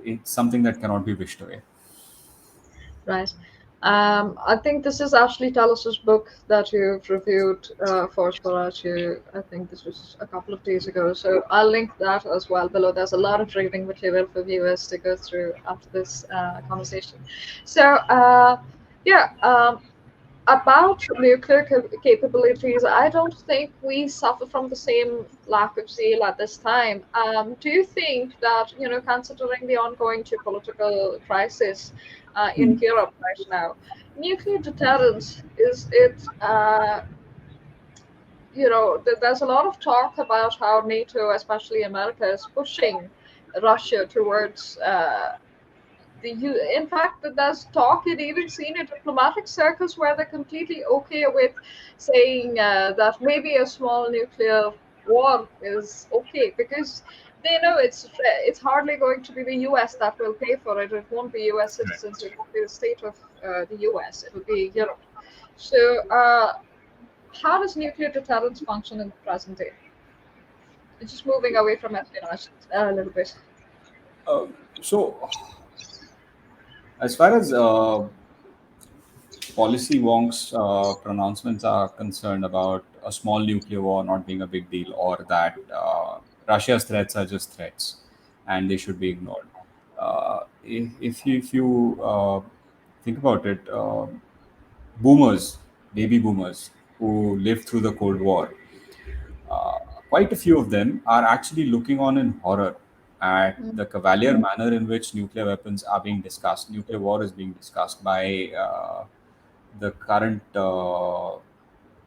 it's something that cannot be wished away. Right. I think this is Ashley Tallis's book that you've reviewed for Swaraj. I think this was a couple of days ago. So I'll link that as well below. There's a lot of reading material for viewers to go through after this conversation. So, yeah, about nuclear capabilities, I don't think we suffer from the same lack of zeal at this time. Do you think that, considering the ongoing geopolitical crisis in Hmm. Europe right now, nuclear deterrence is it? There's a lot of talk about how NATO, especially America, is pushing Russia towards in fact, there's talk and even seen in diplomatic circles where they're completely okay with saying that maybe a small nuclear war is okay because they know it's hardly going to be the US that will pay for it. It won't be US citizens. It won't be the state of the US. It will be Europe. So, how does nuclear deterrence function in the present day? It's just moving away from espionage a little bit. Uh, so, as far as policy wonks pronouncements are concerned about a small nuclear war not being a big deal, or that Russia's threats are just threats and they should be ignored. If you think about it, boomers, baby boomers who lived through the Cold War, uh, quite a few of them are actually looking on in horror at Mm. the cavalier manner in which nuclear weapons are being discussed. Nuclear war is being discussed by the current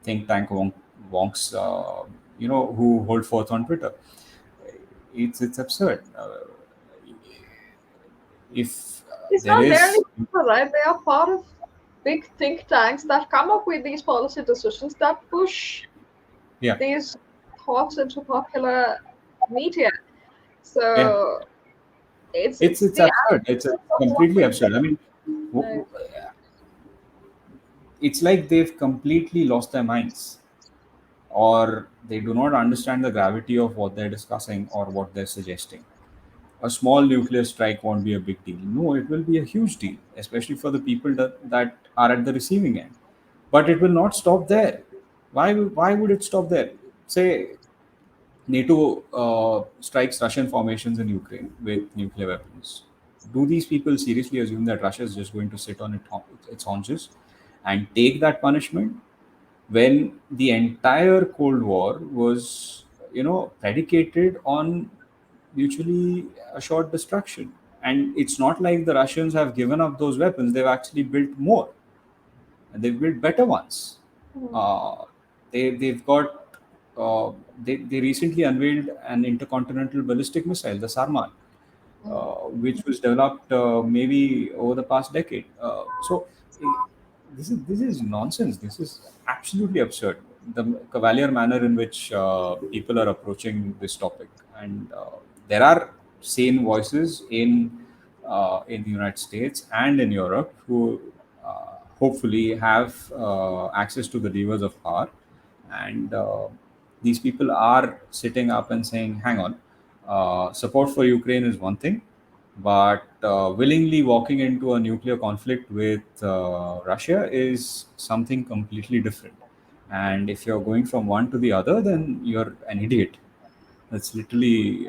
think tank wonks, who hold forth on Twitter. It's absurd. If It's there not barely is, people, right? They are part of big think tanks that come up with these policy decisions that push yeah, these thoughts into popular media. yeah, So it's it's the absurd. It's antithesis of what completely we absurd. I mean, w- right. w- it's like they've completely lost their minds, or they do not understand the gravity of what they're discussing or what they're suggesting. A small nuclear strike won't be a big deal. No, it will be a huge deal, especially for the people that are at the receiving end. But it will not stop there. Why would it stop there? Say NATO strikes Russian formations in Ukraine with nuclear weapons. Do these people seriously assume that Russia is just going to sit on its haunches and take that punishment, when the entire Cold War was, predicated on mutually assured destruction? And it's not like the Russians have given up those weapons; they've actually built more, and they've built better ones. Mm, Uh, they've got they recently unveiled an intercontinental ballistic missile, the Sarman, mm, which was developed maybe over the past decade. Eh, this is nonsense. This is absolutely absurd. The cavalier manner in which people are approaching this topic, and there are sane voices in the United States and in Europe who hopefully have access to the levers of power, and these people are sitting up and saying, "Hang on, support for Ukraine is one thing, but willingly walking into a nuclear conflict with Russia is something completely different. And if you're going from one to the other, then you're an idiot." That's literally,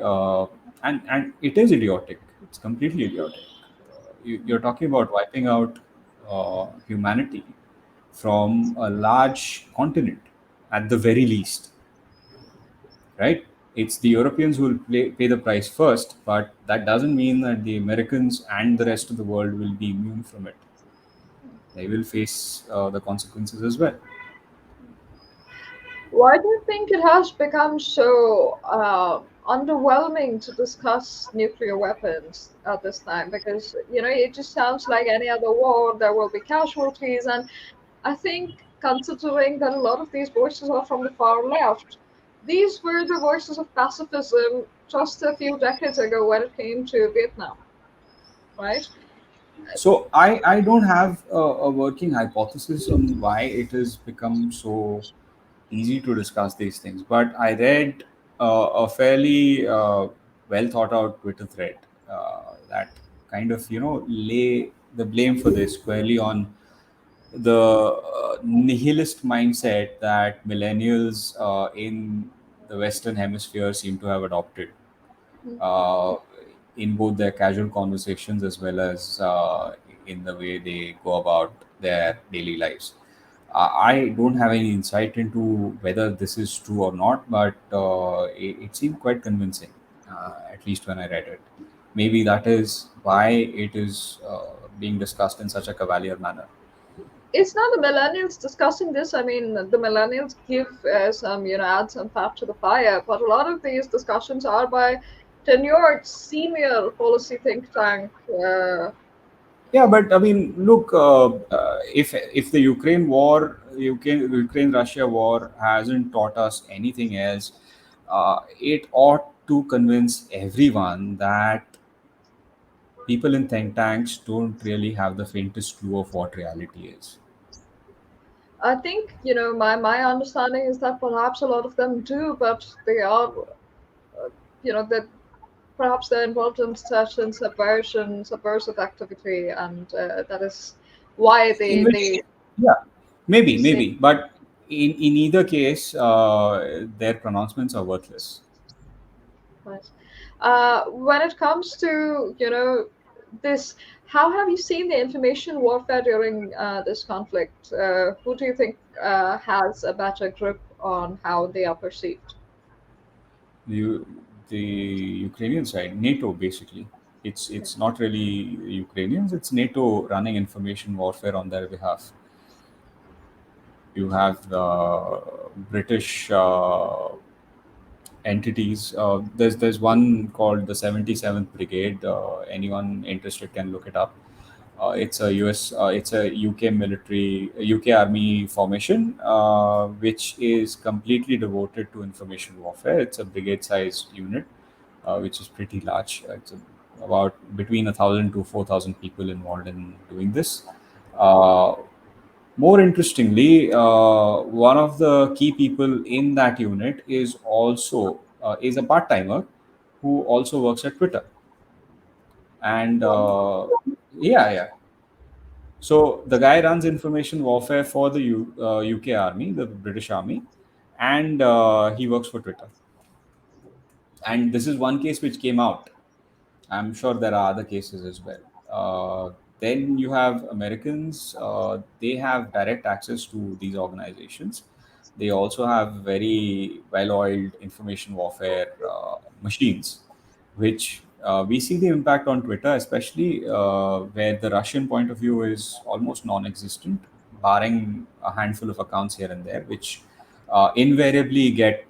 and it is idiotic. It's completely idiotic. You're talking about wiping out humanity from a large continent, at the very least, right? It's the Europeans who will pay the price first, but that doesn't mean that the Americans and the rest of the world will be immune from it. They will face the consequences as well. Why do you think it has become so underwhelming to discuss nuclear weapons at this time? Because, it just sounds like any other war, there will be casualties. And I think, considering that a lot of these voices are from the far left, these were the voices of pacifism just a few decades ago when it came to Vietnam, right? So I don't have a working hypothesis on why it has become so easy to discuss these things. But I read a fairly well thought out Twitter thread that kind of lay the blame for this squarely on the nihilist mindset that millennials in the Western Hemisphere seem to have adopted uh, in both their casual conversations as well as in the way they go about their daily lives. I don't have any insight into whether this is true or not, but it seemed quite convincing, at least when I read it. Maybe that is why it is being discussed in such a cavalier manner. It's not the millennials discussing this. I mean, the millennials give some, add some fat to the fire. But a lot of these discussions are by tenured senior policy think tank. Yeah, but I mean, look, if the Ukraine Russia war hasn't taught us anything else, it ought to convince everyone that people in think tanks don't really have the faintest clue of what reality is. I think, my understanding is that perhaps a lot of them do, but they are, that perhaps they're involved in certain subversive activity, and that is why In they which, yeah, say. maybe, but in either case, their pronouncements are worthless. Right. When it comes to, this, how have you seen the information warfare during this conflict? Who do you think has a better grip on how they are perceived? the the Ukrainian side, NATO basically. Yeah. It's not really Ukrainians. It's NATO running information warfare on their behalf. You have the British entities. There's one called the 77th Brigade. Anyone interested can look it up. It's a it's a UK military, UK Army formation, which is completely devoted to information warfare. It's a brigade-sized unit, which is pretty large. About between 1,000 to 4,000 people involved in doing this. Uh, More interestingly, one of the key people in that unit is also is a part timer who also works at Twitter, and One. yeah. So the guy runs information warfare for the UK Army, the British Army, and he works for Twitter. And this is one case which came out. I'm sure there are other cases as well. Then you have Americans. They have direct access to these organizations. They also have very well-oiled information warfare machines, which we see the impact on Twitter, especially where the Russian point of view is almost non-existent, barring a handful of accounts here and there, which invariably get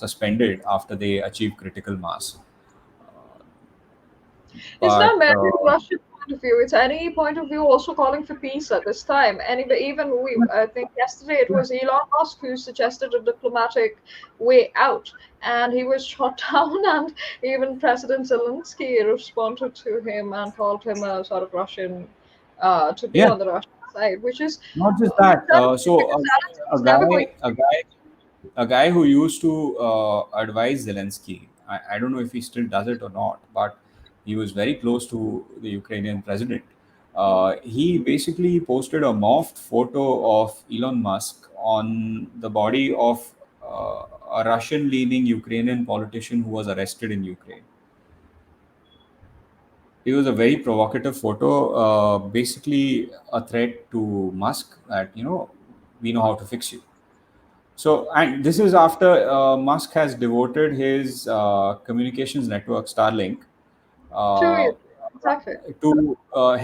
suspended after they achieve critical mass. It's not But merely the Russian point of view, it's any point of view also calling for peace at this time. Anyway, I think yesterday it yeah, was Elon Musk who suggested a diplomatic way out, and he was shot down, and even President Zelensky responded to him and called him a sort of Russian, to be yeah, on the Russian side, which is not just that. unfortunate So because Zelensky a is never going guy, to. a guy, a guy who used to advise Zelensky. I don't know if he still does it or not, but he was very close to the Ukrainian president. He basically posted a morphed photo of Elon Musk on the body of a Russian-leaning Ukrainian politician who was arrested in Ukraine. It was a very provocative photo, basically a threat to Musk that we know how to fix you. So, and this is after Musk has devoted his communications network Starlink To uh, you. Exactly. to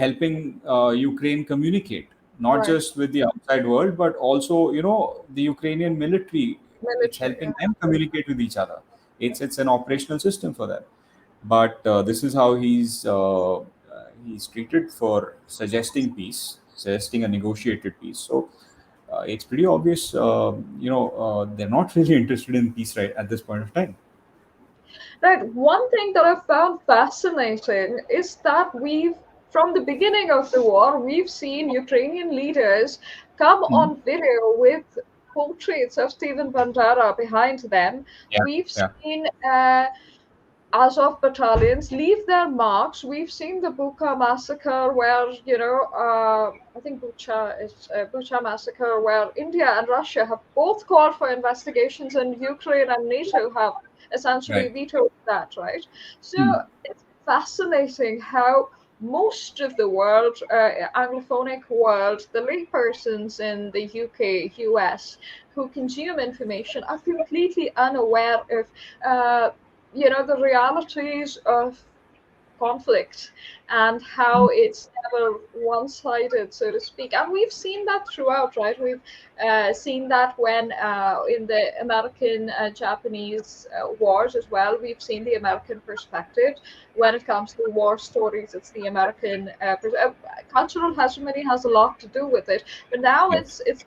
helping Ukraine communicate. not Right. just with the outside world, but also, the Ukrainian military. It's Military. helping them communicate with each other. It's an operational system for them. But this is how he's treated for suggesting peace, suggesting a negotiated peace. So it's pretty obvious, they're not really interested in peace right at this point of time. Right. One thing that I found fascinating is that from the beginning of the war, we've seen Ukrainian leaders come Mhm. on video with portraits of Stephen Bandera behind them. Yeah, We've yeah, seen Azov battalions leave their marks. We've seen the Bucha massacre, where I think Bucha is Bucha massacre, where India and Russia have both called for investigations, and Ukraine and NATO have essentially right. vetoed that. Right. So Hmm. it's fascinating how most of the world, Anglophonic world, the laypersons in the UK, US, who consume information are completely unaware of the realities of conflict and how it's never one-sided, so to speak. And we've seen that throughout, right? We've seen that when in the American Japanese wars as well. We've seen the American perspective when it comes to war stories. It's the American cultural hegemony has a lot to do with it, but now Yes. it's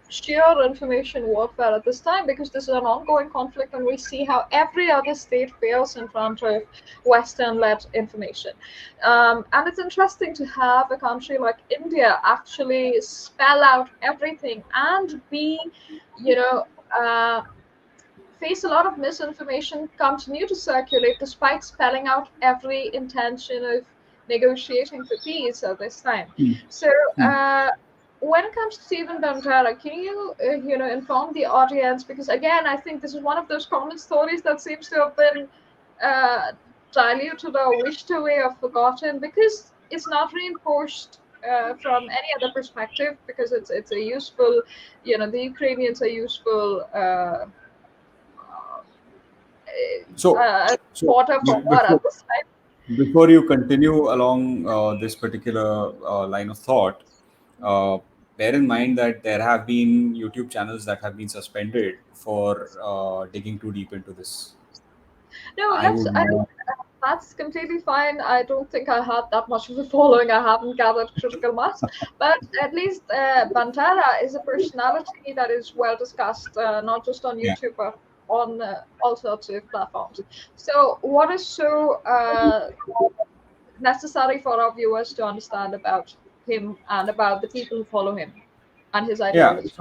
sheer information warfare at this time, because this is an ongoing conflict and we see how every other state fails in front of Western-led information. And it's interesting to have a country like India actually spell out everything and be, you know, uh, face a lot of misinformation continue to circulate despite spelling out every intention of negotiating for peace at this time. Hmm. So, Hmm. when it comes to Stephen Bandera, can you, inform the audience? Because again, I think this is one of those common stories that seems to have been uh, diluted or wished away or forgotten because it's not reinforced from any other perspective. Because it's a useful, the Ukrainians are useful. So, so Fodder for war before at this time. you continue along this particular line of thought, uh, bear in mind that there have been YouTube channels that have been suspended for digging too deep into this. No, I would I think not. that's completely fine. I don't think I had that much of a following. I haven't gathered critical mass, but at least Bantara is a personality that is well discussed, not just on Yeah. YouTube but on all sorts of platforms. So, what is so necessary for our viewers to understand about him and about the people who follow him and his Yeah. ideology?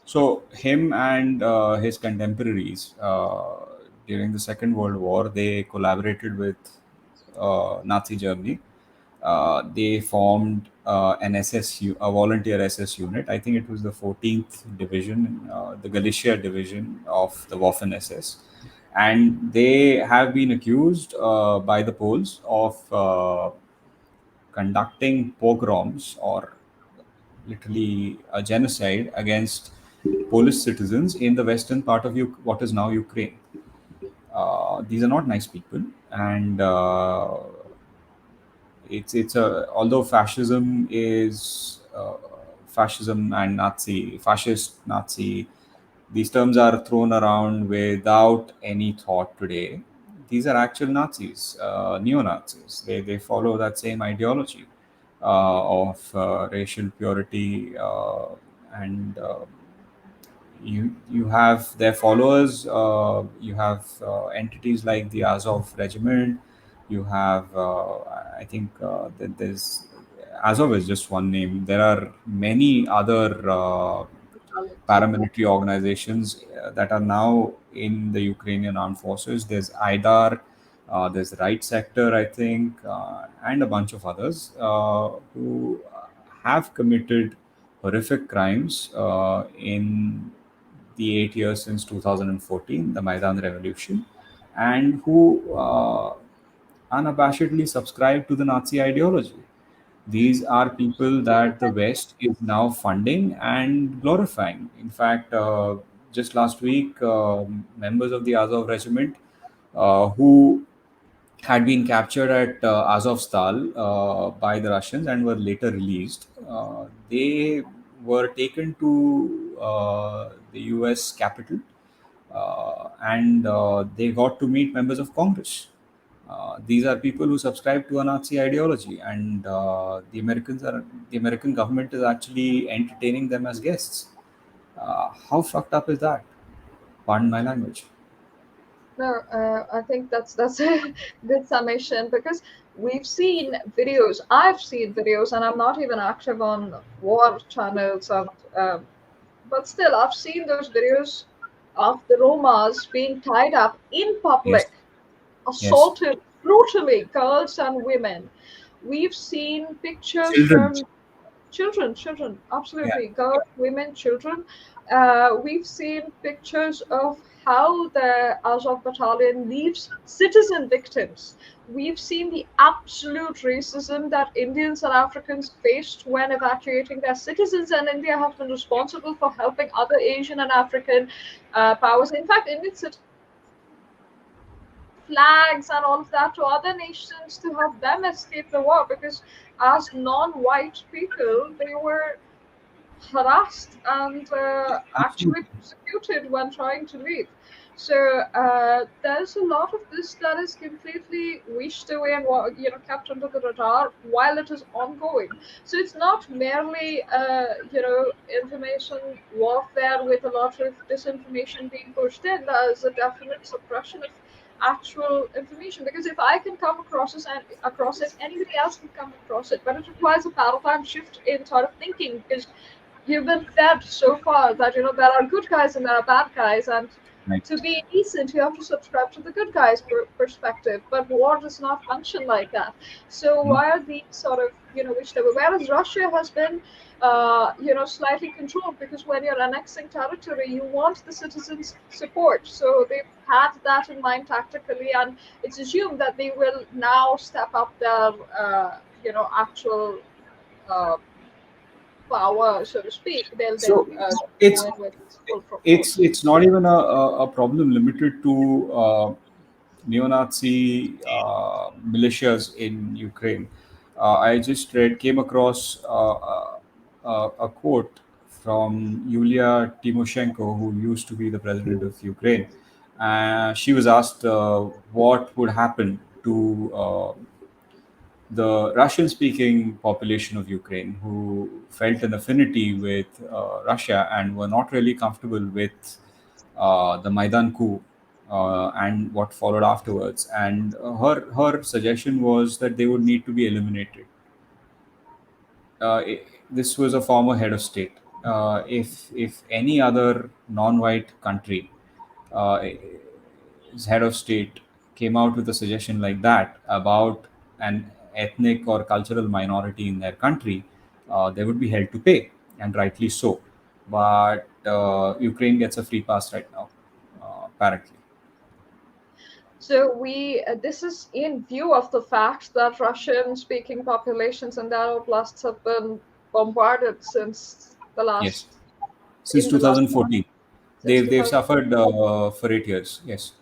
So him and his contemporaries during the Second World War, they collaborated with Nazi Germany. They formed an a volunteer SS unit. I think it was the 14th Division, the Galicia Division of the Waffen SS. And they have been accused by the Poles of conducting pogroms, or literally a genocide against Polish citizens in the western part of what is now Ukraine. These are not nice people, and it's a although fascism and fascist Nazi, these terms are thrown around without any thought today. These are actual Nazis, neo Nazis. They follow that same ideology of racial purity, and you have their followers. You have entities like the Azov regiment. You have, I think, that there's Azov is just one name. There are many other paramilitary organizations that are now in the Ukrainian armed forces. There's IDAR, there's Right Sector, I think, and a bunch of others who have committed horrific crimes in the 8 years since 2014, the Maidan Revolution, and who unabashedly subscribe to the Nazi ideology. These are people that the West is now funding and glorifying. In fact, just last week, members of the Azov regiment who had been captured at Azovstal by the Russians and were later released. they were taken to the US Capitol, and they got to meet members of Congress. These are people who subscribe to a Nazi ideology, and the American government is actually entertaining them as guests. How fucked up is that? Pardon my language. No, I think that's a good summation because we've seen videos. I've seen videos, and I'm not even active on war channels, and but still, I've seen those videos of the Romas being tied up in Yes, public, yes. assaulted brutally, girls and women. We've seen pictures Children. from children, Yeah. absolutely, girls, women, children. We've seen pictures of how the Azov battalion leaves citizen victims. We've seen the absolute racism that Indians and Africans faced when evacuating their citizens, and India has been responsible for helping other Asian and African powers. In fact, Indian citizens gave flags and all of that to other nations to help them escape the war because, as non-white people, they were harassed and actually Absolutely. persecuted when trying to leave. So there's a lot of this that is completely wished away and kept under the radar while it is ongoing. So it's not merely information warfare with a lot of disinformation being pushed in. There's a definite suppression of actual information because if I can come across it, anybody else can come across it. But it requires a paradigm shift in sort of thinking because you've been fed so far that there are good guys and there are bad guys, and Right. to be decent you have to subscribe to the good guys perspective, but war does not function like that. So No. why are these sort of which they were, whereas Russia has been slightly controlled because when you're annexing territory you want the citizens support, so they've had that in mind tactically, and it's assumed that they will now step up their actual uh, power, so to speak. They'll So go it's in with full force. it's not even a problem limited to neo-Nazi militias in Ukraine. I just came across a quote from Yulia Tymoshenko, who used to be the president of Ukraine. She was asked what would happen to the Russian speaking population of Ukraine who felt an affinity with Russia and were not really comfortable with the Maidan coup and what followed afterwards. And her suggestion was that they would need to be eliminated. This was a former head of state. If any other non-white country uh, his head of state came out with a suggestion like that about an ethnic or cultural minority in their country, they would be held to pay, and rightly so. But Ukraine gets a free pass right now, apparently. So this is in view of the fact that Russian-speaking populations in their oblasts have been bombarded Yes, since in the last 2014, since they've 2000, suffered for 8 years. Yes.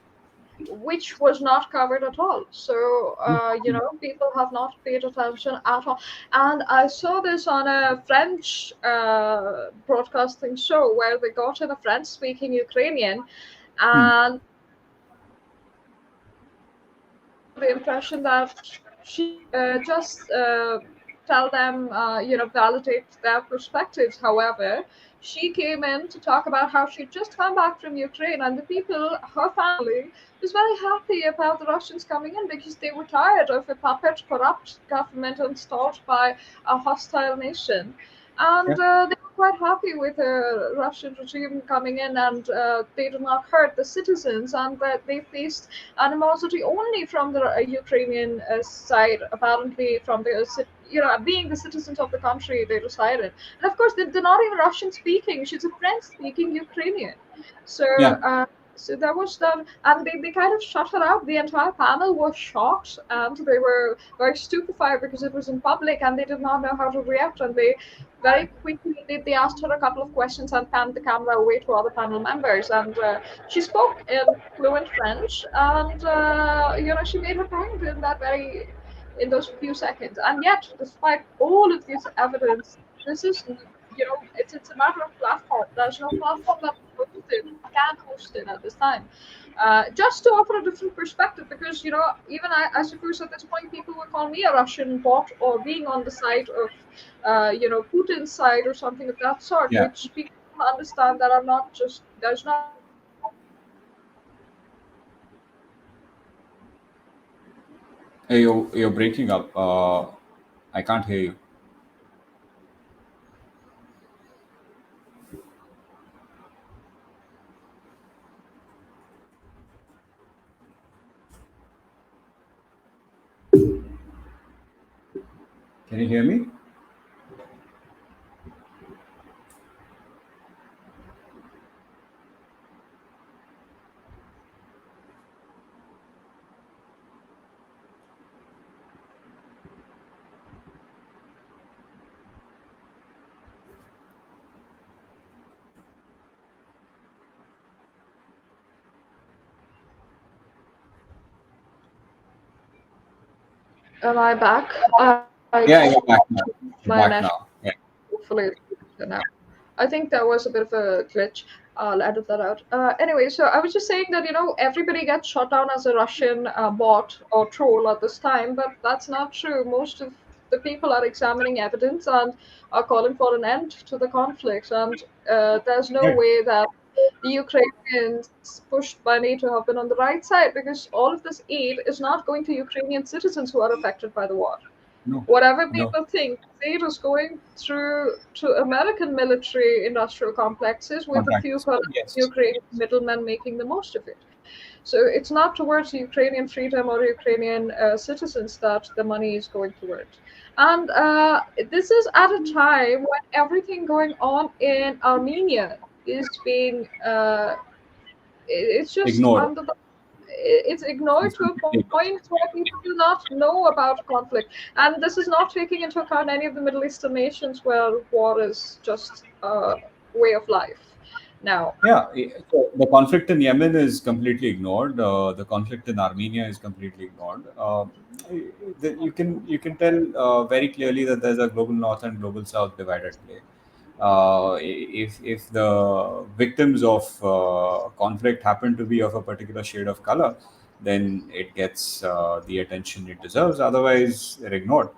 which was not covered at all. So Mm. people have not paid attention at all. And I saw this on a French broadcasting show where they got in a French-speaking Ukrainian, Mm. and the impression that she just tell them, validate their perspectives. However, she came in to talk about how she'd just come back from Ukraine, and the people, her family, was very happy about the Russians coming in because they were tired of a puppet, corrupt government installed by a hostile nation. Yeah. And they were quite happy with the Russian regime coming in, and they did not hurt the citizens, and that they faced animosity only from the Ukrainian side, apparently from the being the citizens of the country they resided. And of course, they're not even Russian speaking. She's a French speaking Ukrainian. So. Yeah. So that was that, and they kind of shut her out. The entire panel was shocked, and they were very stupefied because it was in public, and they did not know how to react. And they very quickly they asked her a couple of questions and panned the camera away to other panel members. And she spoke in fluent French, and she made her point in those few seconds. And yet, despite all of this evidence, this is, it's a matter of platform. There's no platform that can host it at this time. Just to offer a different perspective, because even I suppose at this point people will call me a Russian bot, or being on the side of Putin's side or something of that sort, Yeah. which people understand that I'm not just there's not Hey, you're breaking up. I can't hear you. Can you hear me? Am I back? I Yeah, you're back now. You're my back national now. Yeah. hopefully it's good now. I think there was a bit of a glitch. I'll edit that out. Anyway, so I was just saying that everybody gets shot down as a Russian bot or troll at this time, but that's not true. Most of the people are examining evidence and are calling for an end to the conflict. And there's no Right. way that the Ukrainians pushed by NATO have been on the right side, because all of this aid is not going to Ukrainian citizens who are affected by the war. No. Whatever No. people think, aid is going through to American military industrial complexes, with a few Contractors. corrupt Yes. Ukrainian middlemen making the most of it. So it's not towards Ukrainian freedom or Ukrainian citizens that the money is going towards. And this is at a time when everything going on in Armenia is being, it's just Ignored. under the it's ignored It's to a completely ignored. point where people do not know about conflict. And this is not taking into account any of the Middle Eastern nations where war is just a way of life now. Yeah, so the conflict in Yemen is completely ignored. The conflict in Armenia is completely ignored. You can tell very clearly that there's a global north and global south divide at play. If the victims of conflict happen to be of a particular shade of color, then it gets the attention it deserves. Otherwise, they're ignored.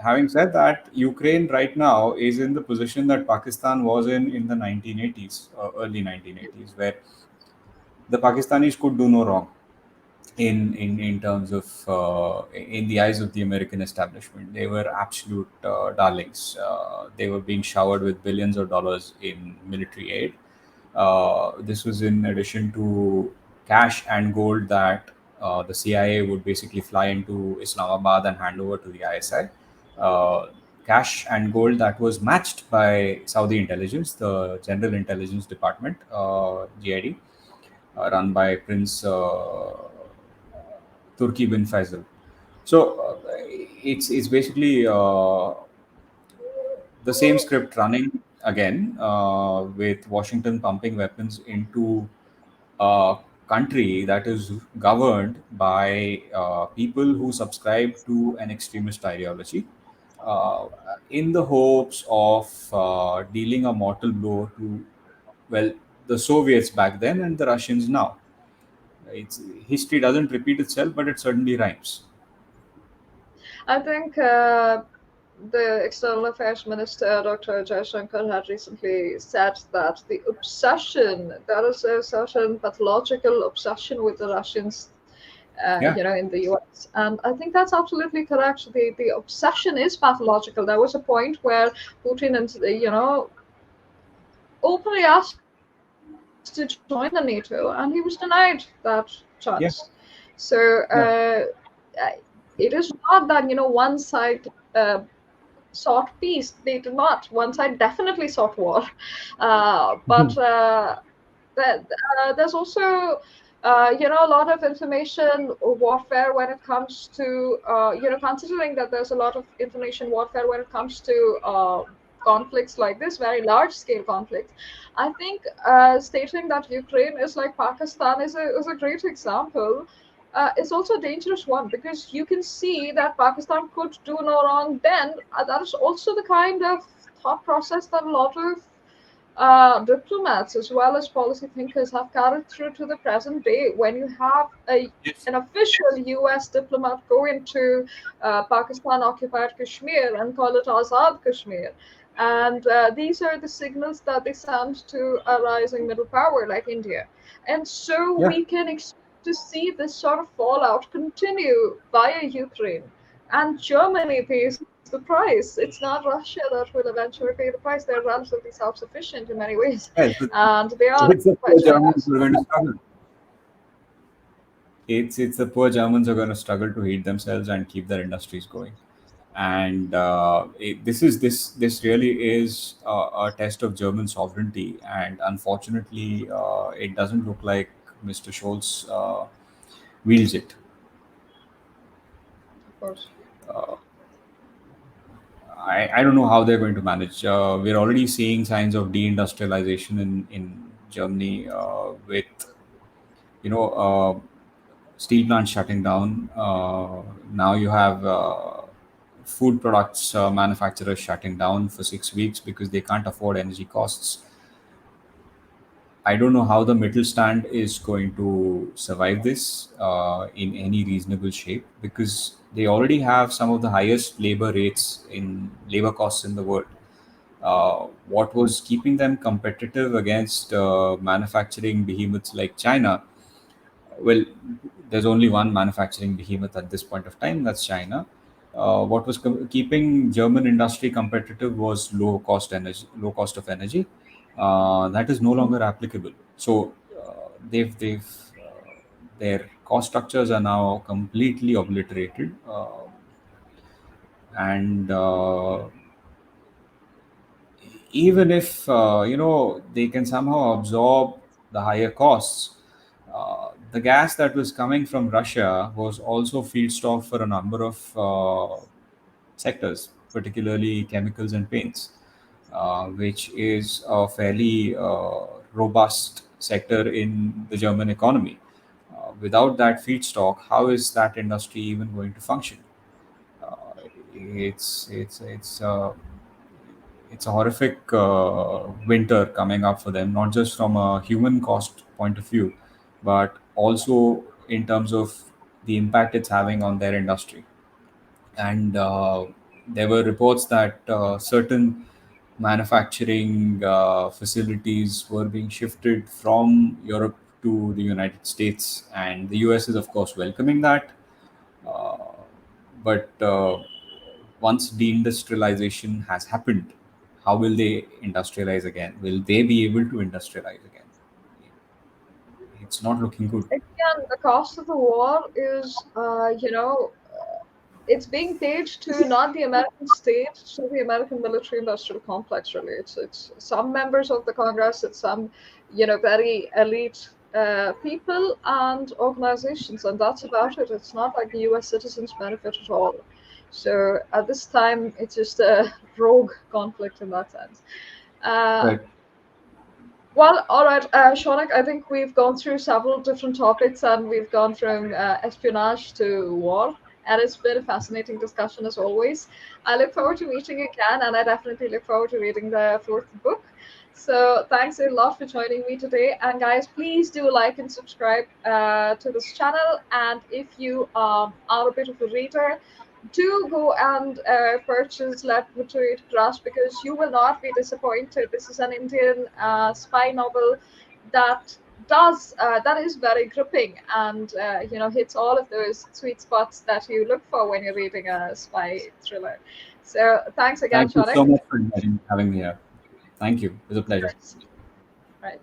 Having said that, Ukraine right now is in the position that Pakistan was in the 1980s, early 1980s, where the Pakistanis could do no wrong in terms of in the eyes of the American establishment. They were absolute darlings. They were being showered with billions of dollars in military aid. This was in addition to cash and gold that the CIA would basically fly into Islamabad and hand over to the ISI. Uh, Cash and gold that was matched by Saudi intelligence, the General Intelligence Department, GID, run by Prince Turki bin Faisal. So it's basically the same script running again, with Washington pumping weapons into a country that is governed by people who subscribe to an extremist ideology, uh, in the hopes of dealing a mortal blow to, well, the Soviets back then and the Russians now. It's history doesn't repeat itself, but it certainly rhymes. I think the External Affairs Minister, Dr. Jaishankar, had recently said that the obsession, there is a certain pathological obsession with the Russians, Yeah. in the US. And I think that's absolutely correct. The obsession is pathological. There was a point where Putin and, openly asked to join the NATO, and he was denied that Yeah. chance. So Yeah. it is not that one side sought peace. They did not. One side definitely sought war, but there's also a lot of information warfare when it comes to considering that there's a lot of information warfare when it comes to conflicts like this, very large scale conflicts. I think stating that Ukraine is like Pakistan is a great example. is also a dangerous one, because you can see that Pakistan could do no wrong then. That is also the kind of thought process that a lot of diplomats as well as policy thinkers have carried through to the present day. When you have Yes. an official US diplomat go into Pakistan occupied Kashmir and call it Azad Kashmir. And these are the signals that they send to a rising middle power like India. And so Yeah. we can expect to see this sort of fallout continue via Ukraine. And Germany pays the price. It's not Russia that will eventually pay the price. They're relatively self sufficient in many ways. Yes, And they are it's the by poor China. Germans who are going to struggle. It's the poor Germans who are going to struggle to heat themselves and keep their industries going. And this really is a test of German sovereignty. And unfortunately, it doesn't look like Mr. Scholz wields it. Of course. I don't know how they're going to manage. We're already seeing signs of deindustrialization in Germany with steel plants shutting down. Now you have food products manufacturers shutting down for 6 weeks because they can't afford energy costs. I don't know how the middle stand is going to survive this in any reasonable shape, because they already have some of the highest labor rates in labor costs in the world. What was keeping them competitive against manufacturing behemoths like China? Well, there's only one manufacturing behemoth at this point of time, that's China. What was keeping German industry competitive was low cost of energy. That is no longer applicable. So they've their cost structures are now completely obliterated, and even if they can somehow absorb the higher costs, the gas that was coming from Russia was also feedstock for a number of sectors, particularly chemicals and paints, which is a fairly robust sector in the German economy. Without that feedstock, how is that industry even going to function? Uh, it's a horrific winter coming up for them, not just from a human cost point of view, but also in terms of the impact it's having on their industry. And there were reports that certain manufacturing facilities were being shifted from Europe to the United States, and the US is, of course, welcoming that. Uh, but once deindustrialization has happened, how will they industrialize again? Will they be able to industrialize again? It's not looking good. Again, the cost of the war is, it's being paid to not the American state, to the American military-industrial complex. Really, it's some members of the Congress, it's some, very elite people and organizations, and that's about it. It's not like the U.S. citizens benefit at all. So at this time, it's just a rogue conflict in that sense. Uh, Right. well, all right, Shaunak, I think we've gone through several different topics and we've gone from espionage to war. And it's been a fascinating discussion as always. I look forward to meeting you again, and I definitely look forward to reading the fourth book. So thanks a lot for joining me today. And guys, please do like and subscribe to this channel. And if you are a bit of a reader, do go and purchase Let Bhutto Eat Grass, because you will not be disappointed. This is an Indian spy novel that that is very gripping, and hits all of those sweet spots that you look for when you're reading a spy thriller. So thanks again, Thank you Shaunak. so much for having me here. Thank you. It was a pleasure. Right. Right.